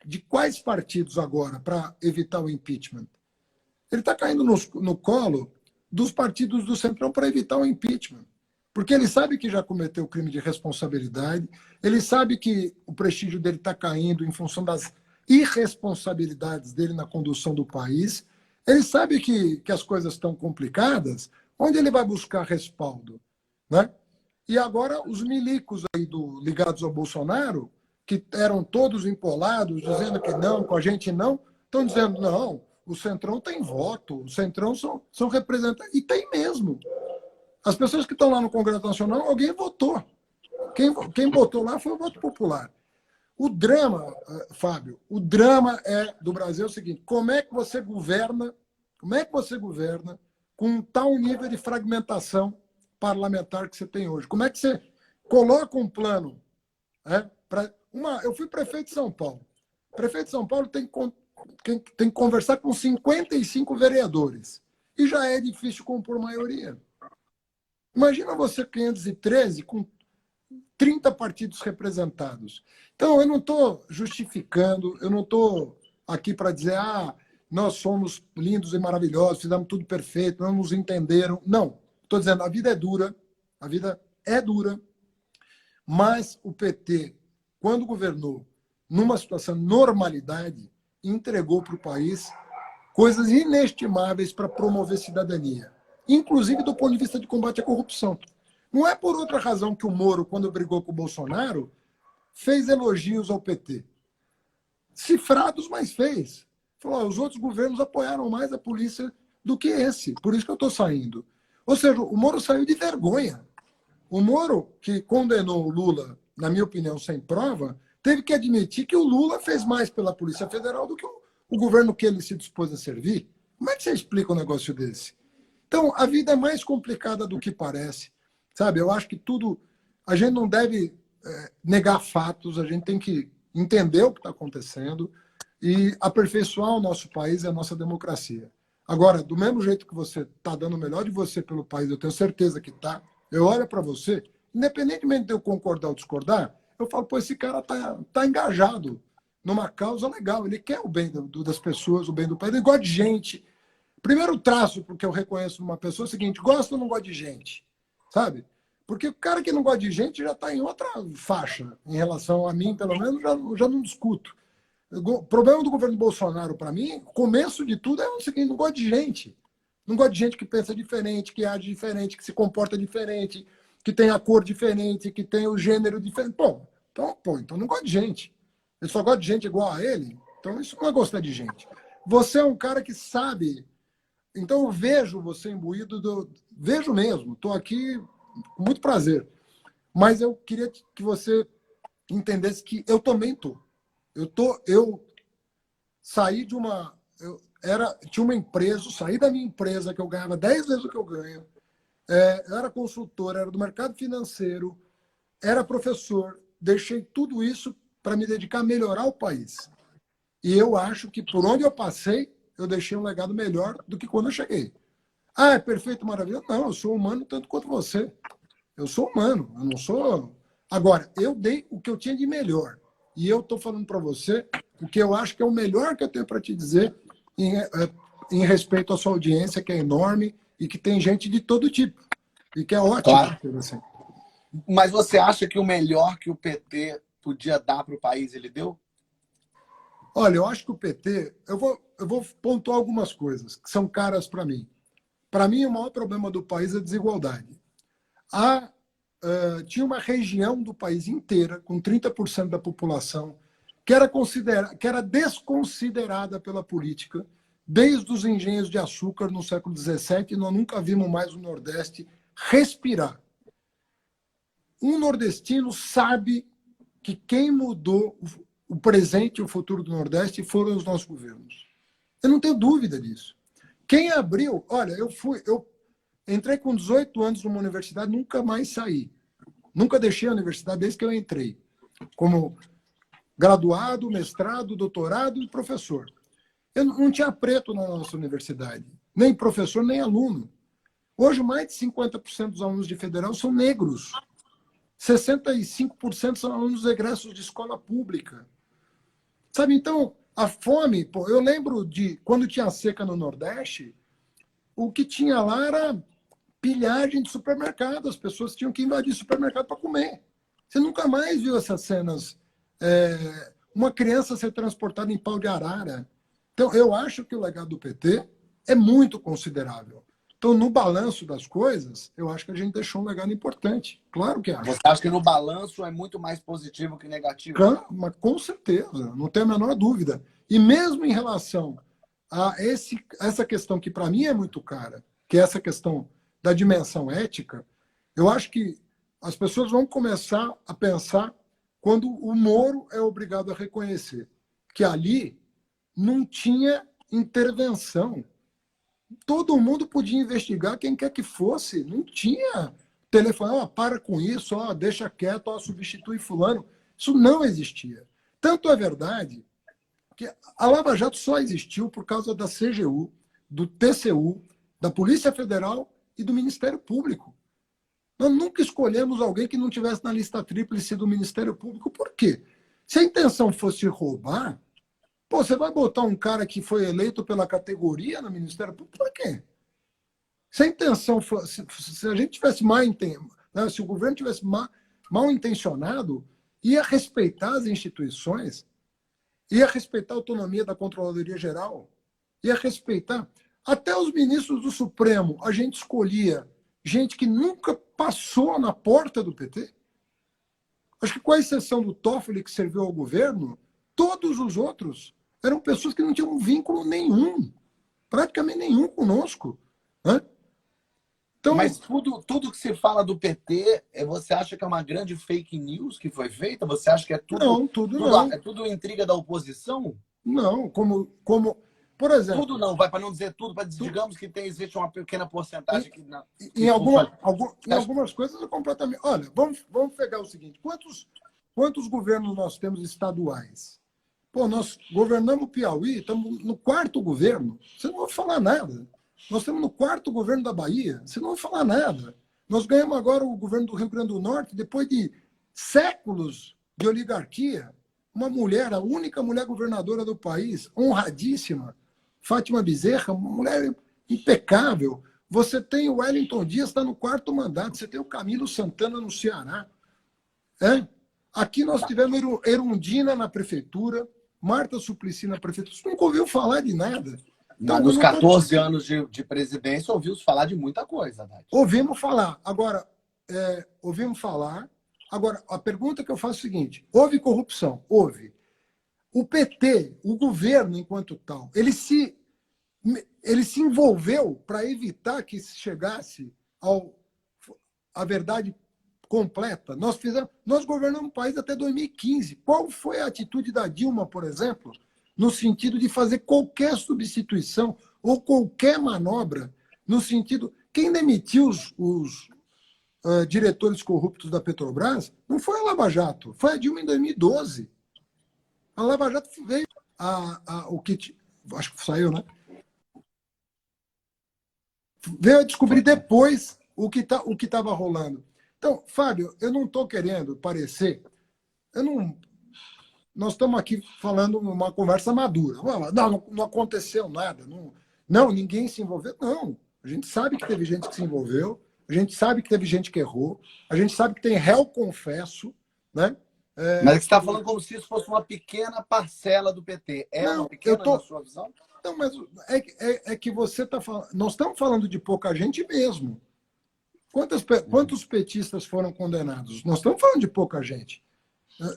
de quais partidos agora para evitar o impeachment? Ele está caindo no colo dos partidos do Centrão para evitar o impeachment. Porque ele sabe que já cometeu crime de responsabilidade, ele sabe que o prestígio dele está caindo em função das irresponsabilidades dele na condução do país, ele sabe que as coisas estão complicadas, onde ele vai buscar respaldo? E agora os milicos aí ligados ao Bolsonaro, que eram todos empolados, dizendo que não, com a gente não, estão dizendo, não, o Centrão tem voto, o Centrão são representantes, e tem mesmo. As pessoas que estão lá no Congresso Nacional, alguém votou. Quem votou lá foi o voto popular. O drama, Fábio, o drama do Brasil é o seguinte: como é que você governa com um tal nível de fragmentação parlamentar que você tem hoje? Como é que você coloca um plano? Eu fui prefeito de São Paulo. O prefeito de São Paulo tem que conversar com 55 vereadores. E já é difícil compor maioria. Imagina você 513 com 30 partidos representados. Então, eu não estou justificando, eu não estou aqui para dizer nós somos lindos e maravilhosos, fizemos tudo perfeito, não nos entenderam. Não. Estou dizendo, a vida é dura, mas o PT, quando governou numa situação de normalidade, entregou para o país coisas inestimáveis para promover cidadania, inclusive do ponto de vista de combate à corrupção. Não é por outra razão que o Moro, quando brigou com o Bolsonaro, fez elogios ao PT. Cifrados, mas fez. Falou, os outros governos apoiaram mais a polícia do que esse, por isso que eu estou saindo. Ou seja, o Moro saiu de vergonha. O Moro, que condenou o Lula, na minha opinião, sem prova, teve que admitir que o Lula fez mais pela Polícia Federal do que o governo que ele se dispôs a servir. Como é que você explica um negócio desse? Então, a vida é mais complicada do que parece. Sabe, eu acho que a gente não deve negar fatos, a gente tem que entender o que está acontecendo e aperfeiçoar o nosso país e a nossa democracia. Agora, do mesmo jeito que você está dando o melhor de você pelo país, eu tenho certeza que está, eu olho para você, independentemente de eu concordar ou discordar, eu falo, esse cara tá engajado numa causa legal, ele quer o bem das pessoas, o bem do país, ele gosta de gente. Primeiro traço que eu reconheço numa pessoa é o seguinte: gosta ou não gosta de gente? Sabe? Porque o cara que não gosta de gente já está em outra faixa. Em relação a mim, pelo menos, já não discuto. O problema do governo Bolsonaro, para mim, o começo de tudo é o seguinte: não gosta de gente. Não gosta de gente que pensa diferente, que age diferente, que se comporta diferente, que tem a cor diferente, que tem o gênero diferente. Então não gosta de gente. Ele só gosta de gente igual a ele. Então isso não é gostar de gente. Você é um cara que sabe. Então eu vejo você imbuído Vejo mesmo. Estou aqui com muito prazer. Mas eu queria que você entendesse que eu também estou. Eu saí de uma... tinha uma empresa, saí da minha empresa, que eu ganhava 10 vezes o que eu ganho. Eu era consultor, era do mercado financeiro, era professor. Deixei tudo isso para me dedicar a melhorar o país. E eu acho que por onde eu passei, eu deixei um legado melhor do que quando eu cheguei. É perfeito, maravilhoso? Não, eu sou humano tanto quanto você. Eu sou humano, eu não sou... Agora, eu dei o que eu tinha de melhor. E eu estou falando para você o que eu acho que é o melhor que eu tenho para te dizer em respeito à sua audiência, que é enorme e que tem gente de todo tipo. E que é ótimo. Claro. Assim. Mas você acha que o melhor que o PT podia dar para o país, ele deu? Olha, eu acho que o PT... Eu vou pontuar algumas coisas que são caras para mim. Para mim, o maior problema do país é a desigualdade. Tinha uma região do país inteira, com 30% da população, que era desconsiderada pela política, desde os engenhos de açúcar no século XVII, e nós nunca vimos mais o Nordeste respirar. Um nordestino sabe que quem mudou o presente e o futuro do Nordeste foram os nossos governos. Eu não tenho dúvida disso. Quem abriu... Olha, eu entrei com 18 anos numa universidade, nunca mais saí. Nunca deixei a universidade desde que eu entrei. Como graduado, mestrado, doutorado e professor. Eu não tinha preto na nossa universidade. Nem professor, nem aluno. Hoje, mais de 50% dos alunos de federal são negros. 65% são alunos egressos de escola pública. Sabe, então, a fome... eu lembro de quando tinha seca no Nordeste, o que tinha lá era pilhagem de supermercado. As pessoas tinham que invadir supermercado para comer. Você nunca mais viu essas cenas. Uma criança ser transportada em pau de arara. Então, eu acho que o legado do PT é muito considerável. Então, no balanço das coisas, eu acho que a gente deixou um legado importante. Claro que acho. Você acha que no balanço é muito mais positivo que negativo? Mas com certeza, não tenho a menor dúvida. E mesmo em relação a essa questão que para mim é muito cara, que é essa questão da dimensão ética, eu acho que as pessoas vão começar a pensar quando o Moro é obrigado a reconhecer que ali não tinha intervenção. Todo mundo podia investigar quem quer que fosse. Não tinha telefone, para com isso, deixa quieto, substitui fulano. Isso não existia. Tanto é verdade que a Lava Jato só existiu por causa da CGU, do TCU, da Polícia Federal e do Ministério Público. Nós nunca escolhemos alguém que não tivesse na lista tríplice do Ministério Público. Por quê? Se a intenção fosse roubar, você vai botar um cara que foi eleito pela categoria no Ministério Público, por quê? Se a intenção fosse, se a gente tivesse né, se o governo tivesse mal intencionado, ia respeitar as instituições, ia respeitar a autonomia da Controladoria Geral, ia respeitar até os ministros do Supremo. A gente escolhia gente que nunca passou na porta do PT. Acho que com a exceção do Toffoli, que serviu ao governo, todos os outros eram pessoas que não tinham um vínculo nenhum, praticamente nenhum conosco. Né? Então, mas tudo que se fala do PT, você acha que é uma grande fake news que foi feita? Você acha que é tudo, não, tudo não. É tudo intriga da oposição? Não, por exemplo... Tudo não, para não dizer tudo, digamos que existe uma pequena porcentagem que... Em algumas coisas é completamente... Olha, vamos pegar o seguinte, quantos governos nós temos estaduais? Pô, nós governamos o Piauí, estamos no 4º governo, você não vai falar nada. Nós estamos no 4º governo da Bahia, você não vai falar nada. Nós ganhamos agora o governo do Rio Grande do Norte, depois de séculos de oligarquia, uma mulher, a única mulher governadora do país, honradíssima, Fátima Bezerra, uma mulher impecável. Você tem o Wellington Dias, está no 4º mandato, você tem o Camilo Santana no Ceará. Aqui nós tivemos Erundina na prefeitura, Marta Suplicy na prefeitura. Você nunca ouviu falar de nada. Então, nos 14 anos de presidência, ouviu-se falar de muita coisa, Haddad. Ouvimos falar. Agora, ouvimos falar. Agora, a pergunta que eu faço é a seguinte: houve corrupção? Houve. O PT, o governo enquanto tal, ele se envolveu para evitar que se chegasse à verdade completa. Nós governamos o país até 2015. Qual foi a atitude da Dilma, por exemplo, no sentido de fazer qualquer substituição ou qualquer manobra, no sentido... Quem demitiu os diretores corruptos da Petrobras não foi a Lava Jato, foi a Dilma em 2012. A Lava Jato veio acho que saiu, né? Veio a descobrir depois o que estava rolando. Então, Fábio, eu não estou querendo parecer... Nós estamos aqui falando uma conversa madura. Não aconteceu nada. Não, ninguém se envolveu. Não. A gente sabe que teve gente que se envolveu. A gente sabe que teve gente que errou. A gente sabe que tem réu confesso. Né? Mas você está falando como se isso fosse uma pequena parcela do PT. Uma pequena na sua visão? Não, mas é que você está falando... Nós estamos falando de pouca gente mesmo. Quantos petistas foram condenados? Nós estamos falando de pouca gente.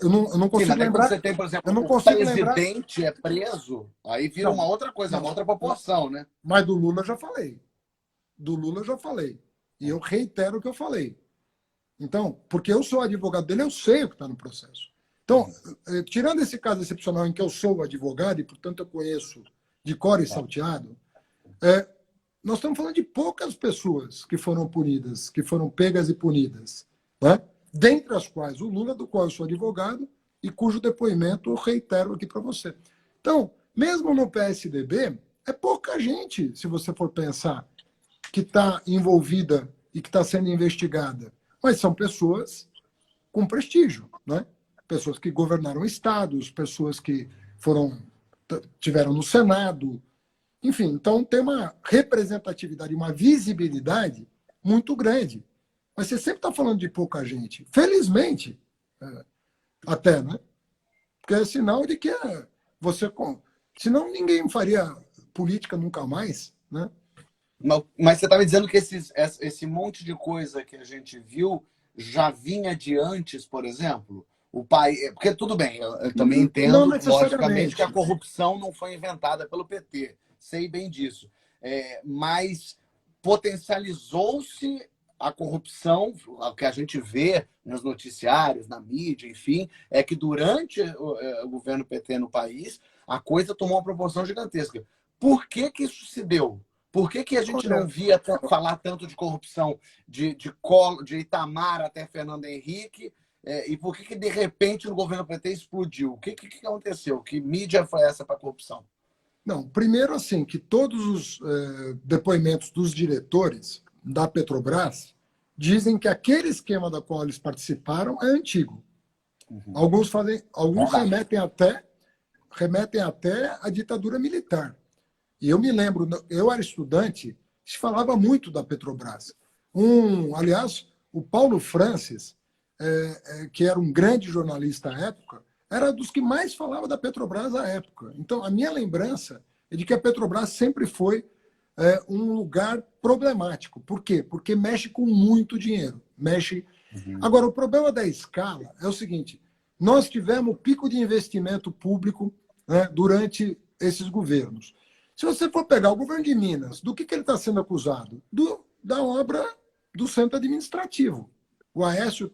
Eu não consigo lembrar. Você tem, por exemplo, o presidente é preso, aí vira uma outra coisa, uma outra proporção, né? Mas do Lula eu já falei. E eu reitero o que eu falei. Então, porque eu sou advogado dele, eu sei o que está no processo. Então, tirando esse caso excepcional em que eu sou advogado e, portanto, eu conheço de cor e salteado, nós estamos falando de poucas pessoas que foram punidas, que foram pegas e punidas, né? Dentre as quais o Lula, do qual eu sou advogado, e cujo depoimento eu reitero aqui para você. Então, mesmo no PSDB, é pouca gente, se você for pensar, que está envolvida e que está sendo investigada. Mas são pessoas com prestígio, né? Pessoas que governaram estados, pessoas que tiveram no Senado. Enfim, então tem uma representatividade, uma visibilidade muito grande. Mas você sempre está falando de pouca gente. Felizmente, até, né? Porque é sinal de que você... Senão ninguém faria política nunca mais, né? Mas você está me dizendo que esse monte de coisa que a gente viu já vinha de antes, por exemplo? O pai... Porque tudo bem, eu também entendo, logicamente, que a corrupção não foi inventada pelo PT. Sei bem disso. Mas potencializou-se a corrupção, o que a gente vê nos noticiários, na mídia, enfim, é que durante o governo PT no país, a coisa tomou uma proporção gigantesca. Por que que isso se deu? Por que que a gente não via falar tanto de corrupção de Itamar até Fernando Henrique? E por que que, de repente, no governo PT explodiu? O que aconteceu? Que mídia foi essa para a corrupção? Não, primeiro, assim, que todos os depoimentos dos diretores da Petrobras dizem que aquele esquema da qual eles participaram é antigo. Uhum. Alguns remetem até à ditadura militar. E eu me lembro, eu era estudante, se falava muito da Petrobras. Aliás, o Paulo Francis, que era um grande jornalista à época, era dos que mais falava da Petrobras à época. Então, a minha lembrança é de que a Petrobras sempre foi um lugar problemático. Por quê? Porque mexe com muito dinheiro. Agora, o problema da escala é o seguinte: nós tivemos pico de investimento público, né, durante esses governos. Se você for pegar o governo de Minas, do que ele está sendo acusado? Da obra do centro administrativo. O Aécio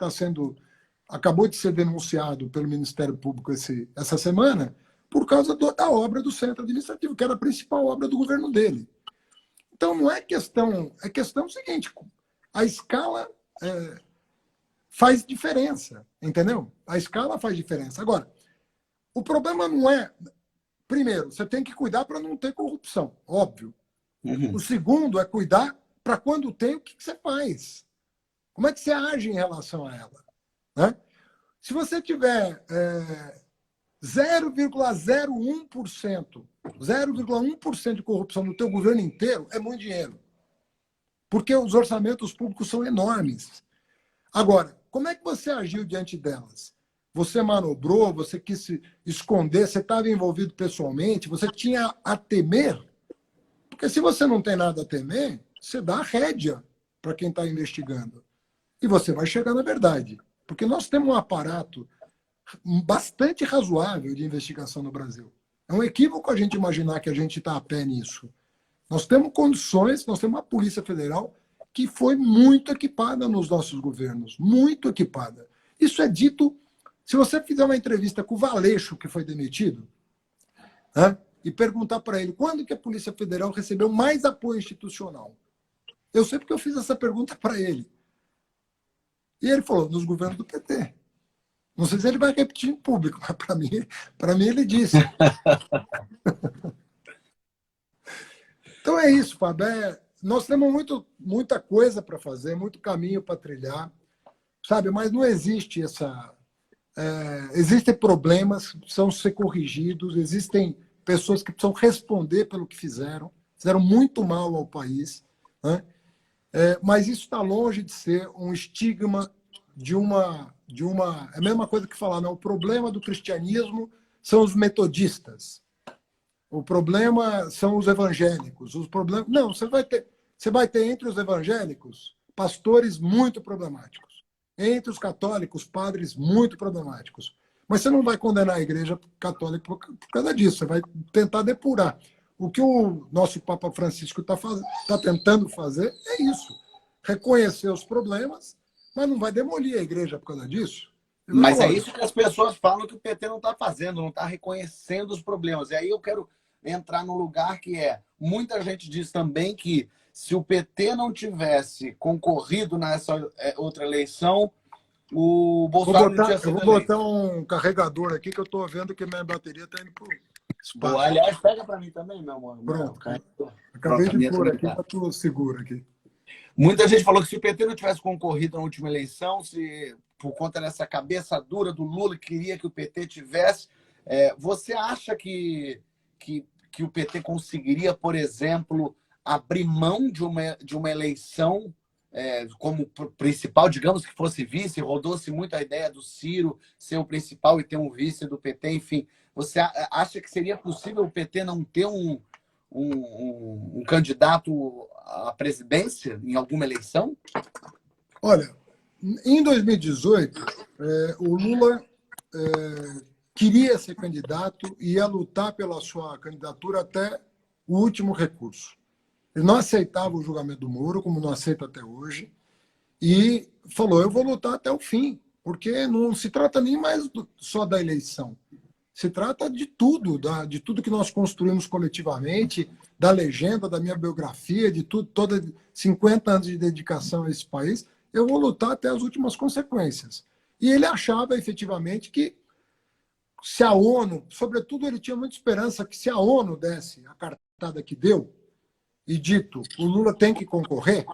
acabou de ser denunciado pelo Ministério Público essa semana por causa da obra do centro administrativo, que era a principal obra do governo dele. Então, não é questão... É questão seguinte: a escala faz diferença, entendeu? A escala faz diferença. Agora, o problema não é... Primeiro, você tem que cuidar para não ter corrupção, óbvio. Uhum. O segundo é cuidar para quando tem, o que você faz? Como é que você age em relação a ela? Né? Se você tiver 0,01% de corrupção no teu governo inteiro, é muito dinheiro. Porque os orçamentos públicos são enormes. Agora, como é que você agiu diante delas? Você manobrou, você quis se esconder, você estava envolvido pessoalmente, você tinha a temer? Porque se você não tem nada a temer, você dá a rédea para quem está investigando. E você vai chegar na verdade. Porque nós temos um aparato bastante razoável de investigação no Brasil. É um equívoco a gente imaginar que a gente está a pé nisso. Nós temos condições, nós temos uma Polícia Federal que foi muito equipada nos nossos governos. Muito equipada. Isso é dito... Se você fizer uma entrevista com o Valeixo, que foi demitido, né, e perguntar para ele quando que a Polícia Federal recebeu mais apoio institucional, eu sei porque eu fiz essa pergunta para ele. E ele falou, nos governos do PT. Não sei se ele vai repetir em público, mas para mim ele disse. Então é isso, Fábio. Nós temos muita coisa para fazer, muito caminho para trilhar, sabe? Mas não existe essa... existem problemas que precisam ser corrigidos, existem pessoas que precisam responder pelo que fizeram muito mal ao país, né? Mas isso está longe de ser um estigma de uma... É a mesma coisa que falar, não, o problema do cristianismo são os metodistas, o problema são os evangélicos, não, você vai ter entre os evangélicos pastores muito problemáticos. Entre os católicos, padres muito problemáticos. Mas você não vai condenar a Igreja Católica por causa disso. Você vai tentar depurar. O que o nosso Papa Francisco está tentando fazer é isso. Reconhecer os problemas, mas não vai demolir a Igreja por causa disso. Mas é isso que as pessoas falam que o PT não está fazendo, não está reconhecendo os problemas. E aí eu quero entrar num lugar que muita gente diz também que se o PT não tivesse concorrido nessa outra eleição, o Bolsonaro não tinha sido eleito. Eu vou botar um carregador aqui que eu estou vendo que minha bateria está indo para o espaço. Aliás, pega para mim também, meu amor. Pronto. Acabei de pôr aqui, para tu segura aqui. Muita gente falou que se o PT não tivesse concorrido na última eleição, se por conta dessa cabeça dura do Lula que queria que o PT tivesse, você acha que o PT conseguiria, por exemplo, abrir mão de uma eleição como principal, digamos que fosse vice, rodou-se muito a ideia do Ciro ser o principal e ter um vice do PT, enfim. Você acha que seria possível o PT não ter um candidato à presidência em alguma eleição? Olha, em 2018, o Lula queria ser candidato e ia lutar pela sua candidatura até o último recurso. Ele não aceitava o julgamento do Moro, como não aceita até hoje. e falou, eu vou lutar até o fim, porque não se trata nem mais só da eleição. Se trata de tudo, de tudo que nós construímos coletivamente, da legenda, da minha biografia, de tudo, toda 50 anos de dedicação a esse país. Eu vou lutar até as últimas consequências. E ele achava efetivamente que se a ONU, sobretudo ele tinha muita esperança que se a ONU desse a cartada que deu e dito o Lula tem que concorrer,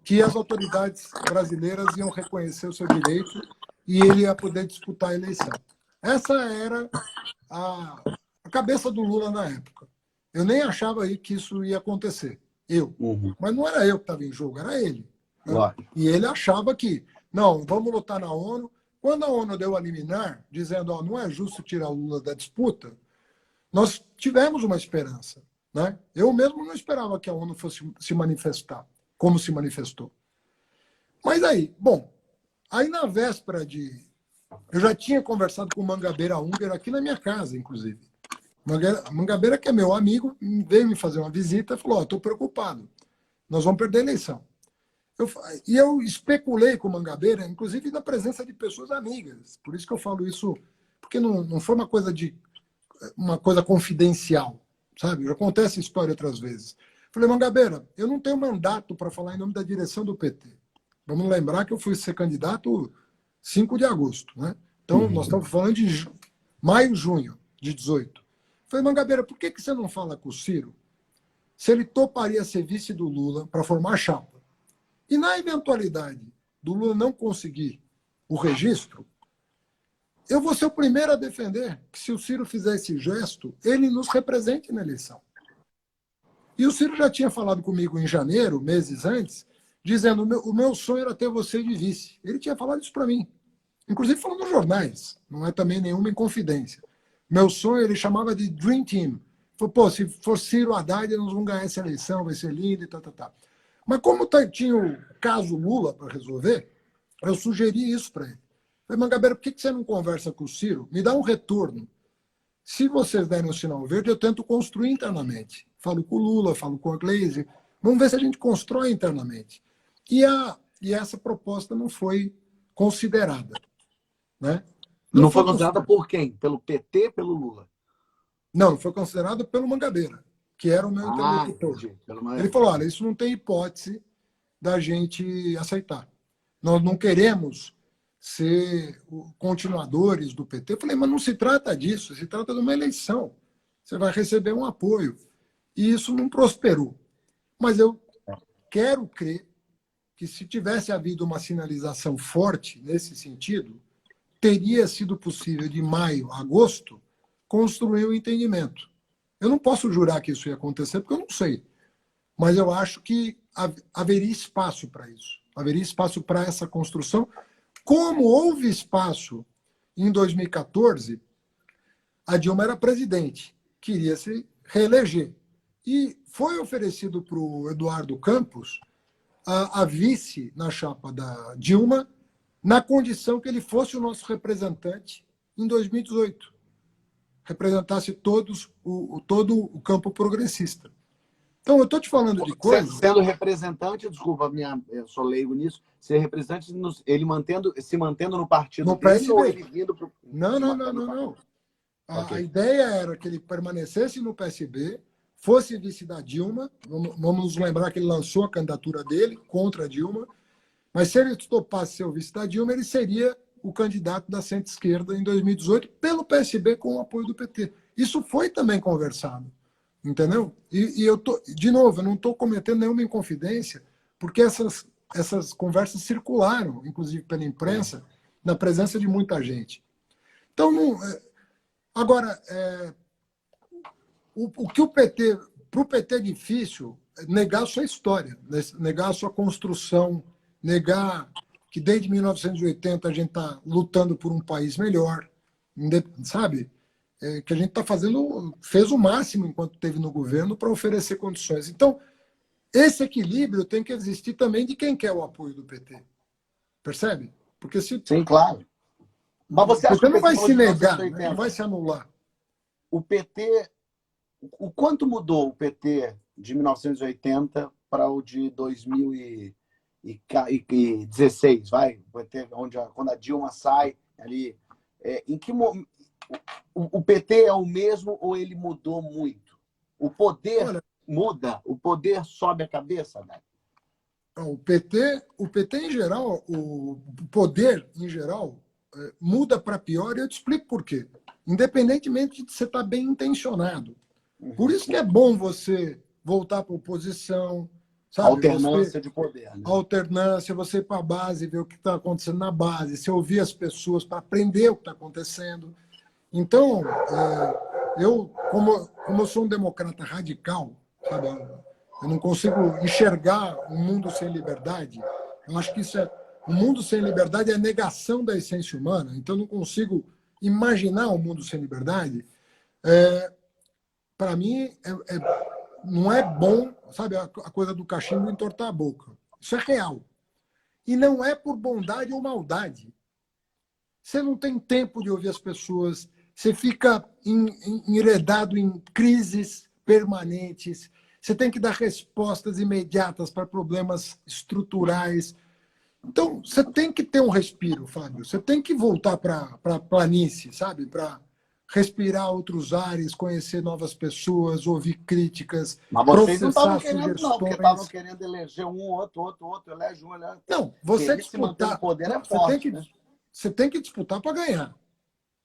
que as autoridades brasileiras iam reconhecer o seu direito e ele ia poder disputar a eleição. Essa era a cabeça do Lula na época. Eu nem achava aí que isso ia acontecer. Mas não era eu que estava em jogo, era ele. Né? E ele achava que, não, vamos lutar na ONU. Quando a ONU deu a liminar, dizendo ó, não é justo tirar o Lula da disputa, nós tivemos uma esperança. Né? Eu mesmo não esperava que a ONU fosse se manifestar, como se manifestou. Mas aí, bom, aí na véspera de... Eu já tinha conversado com o Mangabeira Unger aqui na minha casa, inclusive. Mangabeira, que é meu amigo, veio me fazer uma visita e falou, estou preocupado, nós vamos perder a eleição. Eu especulei com o Mangabeira, inclusive na presença de pessoas amigas. Por isso que eu falo isso, porque não foi uma coisa confidencial, sabe? Já contei essa história outras vezes. Falei, Mangabeira, eu não tenho mandato para falar em nome da direção do PT. Vamos lembrar que eu fui ser candidato 5 de agosto, né? Então, nós estamos falando de maio, junho de 18. Falei, Mangabeira, por que você não fala com o Ciro se ele toparia ser vice do Lula para formar chapa? E na eventualidade do Lula não conseguir o registro, eu vou ser o primeiro a defender que se o Ciro fizer esse gesto, ele nos represente na eleição. E o Ciro já tinha falado comigo em janeiro, meses antes, dizendo o meu sonho era ter você de vice. Ele tinha falado isso para mim. Inclusive falando nos jornais, não é também nenhuma inconfidência. Meu sonho, ele chamava de Dream Team. Falou, pô, se for Ciro Haddad, nós vamos ganhar essa eleição, vai ser lindo e tal. Mas como tinha o caso Lula para resolver, eu sugeri isso para ele. Falei, Mangabeira, por que você não conversa com o Ciro? Me dá um retorno. Se vocês derem um sinal verde, eu tento construir internamente. Falo com o Lula, falo com a Gleisi. Vamos ver se a gente constrói internamente. E essa proposta não foi considerada. Né? Não foi considerada por quem? Pelo PT, pelo Lula? Não foi considerada pelo Mangabeira, que era o meu interlocutor. Ele falou, olha, isso não tem hipótese da gente aceitar. Nós não queremos ser continuadores do PT. Eu falei, mas não se trata disso, se trata de uma eleição. Você vai receber um apoio. E isso não prosperou. Mas eu quero crer que se tivesse havido uma sinalização forte nesse sentido, teria sido possível, de maio a agosto, construir um entendimento. Eu não posso jurar que isso ia acontecer, porque eu não sei. Mas eu acho que haveria espaço para isso. Haveria espaço para essa construção. Como houve espaço em 2014, a Dilma era presidente, queria se reeleger. E foi oferecido para o Eduardo Campos a vice na chapa da Dilma, na condição que ele fosse o nosso representante em 2018. Representasse todo o campo progressista. Então, eu estou te falando de coisas... Sendo representante, desculpa, eu sou leigo nisso, ser representante, ele se mantendo no partido no dele PSB. ou ele vindo para o... Não. A ideia era que ele permanecesse no PSB, fosse vice da Dilma, vamos nos lembrar que ele lançou a candidatura dele contra a Dilma, mas se ele topasse ser o vice da Dilma, ele seria o candidato da centro-esquerda em 2018 pelo PSB com o apoio do PT. Isso foi também conversado, entendeu? E eu de novo, eu não estou cometendo nenhuma inconfidência, porque essas conversas circularam, inclusive pela imprensa, na presença de muita gente. Então, agora, o que para o PT é difícil negar a sua história, negar a sua construção, negar que desde 1980 a gente está lutando por um país melhor, sabe? Que a gente está fez o máximo enquanto esteve no governo para oferecer condições. Então, esse equilíbrio tem que existir também de quem quer o apoio do PT. Percebe? Porque se... Sim, claro. Mas você acha que o PT não vai falou se de negar, 1980? né? Não vai se anular. O PT, o quanto mudou o PT de 1980 para o de 2018? e 16, vai ter quando a Dilma sai ali. Em que o PT é o mesmo ou ele mudou muito? O poder Olha, muda? O poder sobe a cabeça, né? o PT em geral, o poder em geral, muda para pior, e eu te explico por quê. Independentemente de você estar bem intencionado. Por isso que é bom você voltar para a oposição, sabe? Alternância de poder. Né? Alternância, você ir para a base, ver o que está acontecendo na base, você ouvir as pessoas para aprender o que está acontecendo. Então, como eu sou um democrata radical, sabe? Eu não consigo enxergar um mundo sem liberdade. Eu acho que um mundo sem liberdade é a negação da essência humana. Então, eu não consigo imaginar um mundo sem liberdade. Para mim, não é bom, sabe, a coisa do cachimbo entortar a boca. Isso é real. E não é por bondade ou maldade. Você não tem tempo de ouvir as pessoas, você fica enredado em crises permanentes, você tem que dar respostas imediatas para problemas estruturais. Então, você tem que ter um respiro, Fábio. Você tem que voltar para a planície, sabe? Para respirar outros ares, conhecer novas pessoas, ouvir críticas, mas vocês não processar estavam querendo, não, porque estavam querendo eleger outro, elege um, elege... Não, você se manter no poder é você forte, né? Você tem que disputar para ganhar.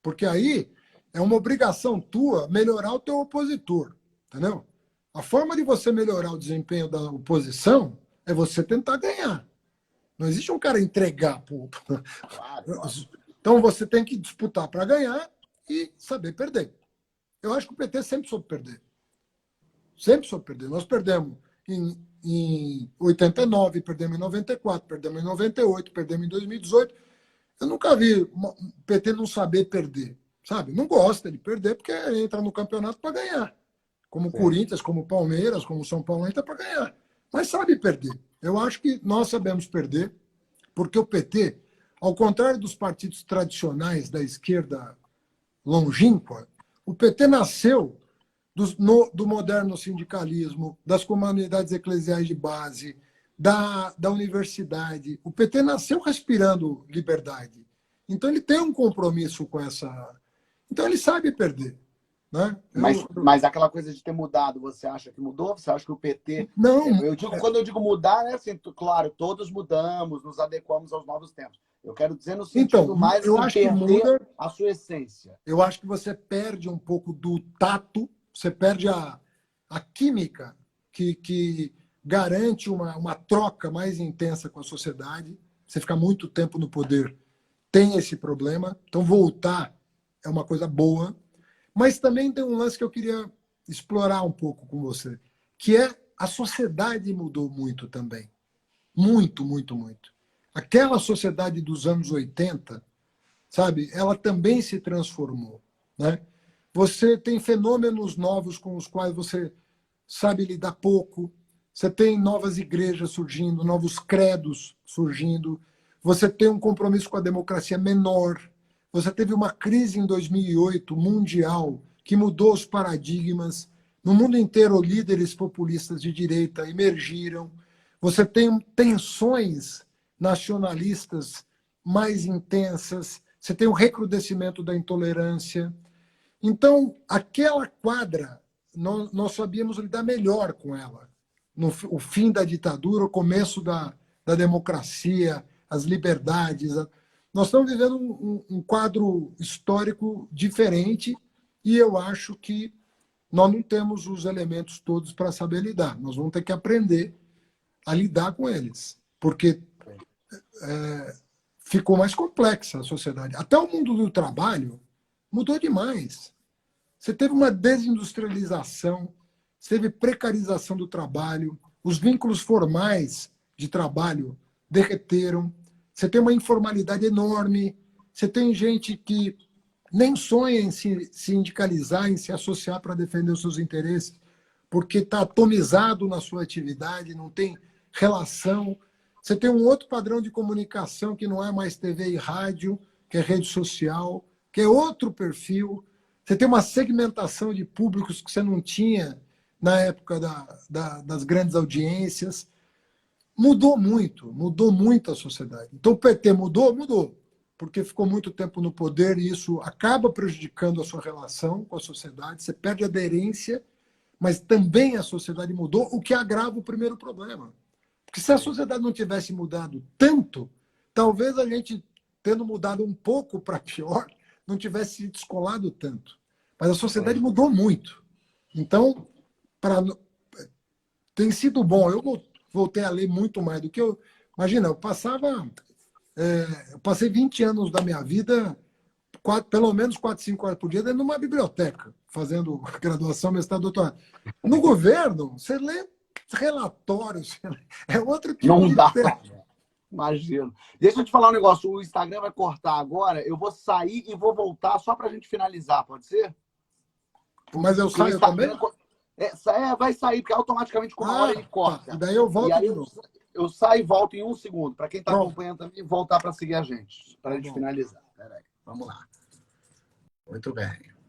Porque aí é uma obrigação tua melhorar o teu opositor, entendeu? A forma de você melhorar o desempenho da oposição é você tentar ganhar. Não existe um cara entregar. Claro. Então você tem que disputar para ganhar e saber perder. Eu acho que o PT sempre soube perder. Sempre soube perder. Nós perdemos em 89, perdemos em 94, perdemos em 98, perdemos em 2018. Eu nunca vi o PT não saber perder, sabe? Não gosta de perder porque entra no campeonato para ganhar. Como o Corinthians, como o Palmeiras, como o São Paulo, entra para ganhar. Mas sabe perder. Eu acho que nós sabemos perder, porque o PT, ao contrário dos partidos tradicionais da esquerda longínqua, o PT nasceu do moderno sindicalismo, das comunidades eclesiais de base, da universidade. O PT nasceu respirando liberdade. Então, ele tem um compromisso com essa... Então, ele sabe perder. Né? Mas aquela coisa de ter mudado, você acha que mudou? Você acha que o PT... Não. Quando eu digo mudar, né? Assim, claro, todos mudamos, nos adequamos aos novos tempos. Eu quero dizer no sentido mais eu de acho que muda a sua essência. Eu acho que você perde um pouco do tato, você perde a química que garante uma troca mais intensa com a sociedade. Você fica muito tempo no poder, tem esse problema. Então, voltar é uma coisa boa. Mas também tem um lance que eu queria explorar um pouco com você, que é a sociedade mudou muito também. Muito, muito, muito. Aquela sociedade dos anos 80, sabe, ela também se transformou. Né? Você tem fenômenos novos com os quais você sabe lidar pouco. Você tem novas igrejas surgindo, novos credos surgindo. Você tem um compromisso com a democracia menor. Você teve uma crise em 2008 mundial que mudou os paradigmas. No mundo inteiro, líderes populistas de direita emergiram. Você tem tensões nacionalistas mais intensas. Você tem o recrudescimento da intolerância. Então, aquela quadra, nós sabíamos lidar melhor com ela. O fim da ditadura, o começo da democracia, as liberdades. Nós estamos vivendo um quadro histórico diferente e eu acho que nós não temos os elementos todos para saber lidar. Nós vamos ter que aprender a lidar com eles, porque ficou mais complexa a sociedade. Até o mundo do trabalho mudou demais. Você teve uma desindustrialização, você teve precarização do trabalho, os vínculos formais de trabalho derreteram, você tem uma informalidade enorme, você tem gente que nem sonha em se sindicalizar, em se associar para defender os seus interesses, porque está atomizado na sua atividade, não tem relação. Você tem um outro padrão de comunicação que não é mais TV e rádio, que é rede social, que é outro perfil. Você tem uma segmentação de públicos que você não tinha na época das grandes audiências. mudou muito a sociedade. Então o PT mudou, porque ficou muito tempo no poder e isso acaba prejudicando a sua relação com a sociedade, você perde aderência, mas também a sociedade mudou, o que agrava o primeiro problema. Porque se a sociedade não tivesse mudado tanto, talvez a gente, tendo mudado um pouco para pior, não tivesse se descolado tanto. Mas a sociedade mudou muito. Então, tem sido bom. Eu voltei a ler muito mais do que eu... Imagina, eu passei 20 anos da minha vida, pelo menos 4, 5 horas por dia, dentro de uma biblioteca, fazendo graduação, mestrado, doutorado. No governo, você lê relatórios, é outro tipo Não de dá. texto. Imagino. Deixa eu te falar um negócio. O Instagram vai cortar agora. Eu vou sair e vou voltar só para a gente finalizar, pode ser? Mas eu Porque o saio Instagram também? vai sair, porque automaticamente com uma hora ele corta. Tá. E daí eu volto E aí de novo. eu saio e volto em 1 segundo. Para quem está Pronto. acompanhando também, voltar para seguir a gente. Para a gente bom. finalizar. Peraí. Vamos lá. Muito bem.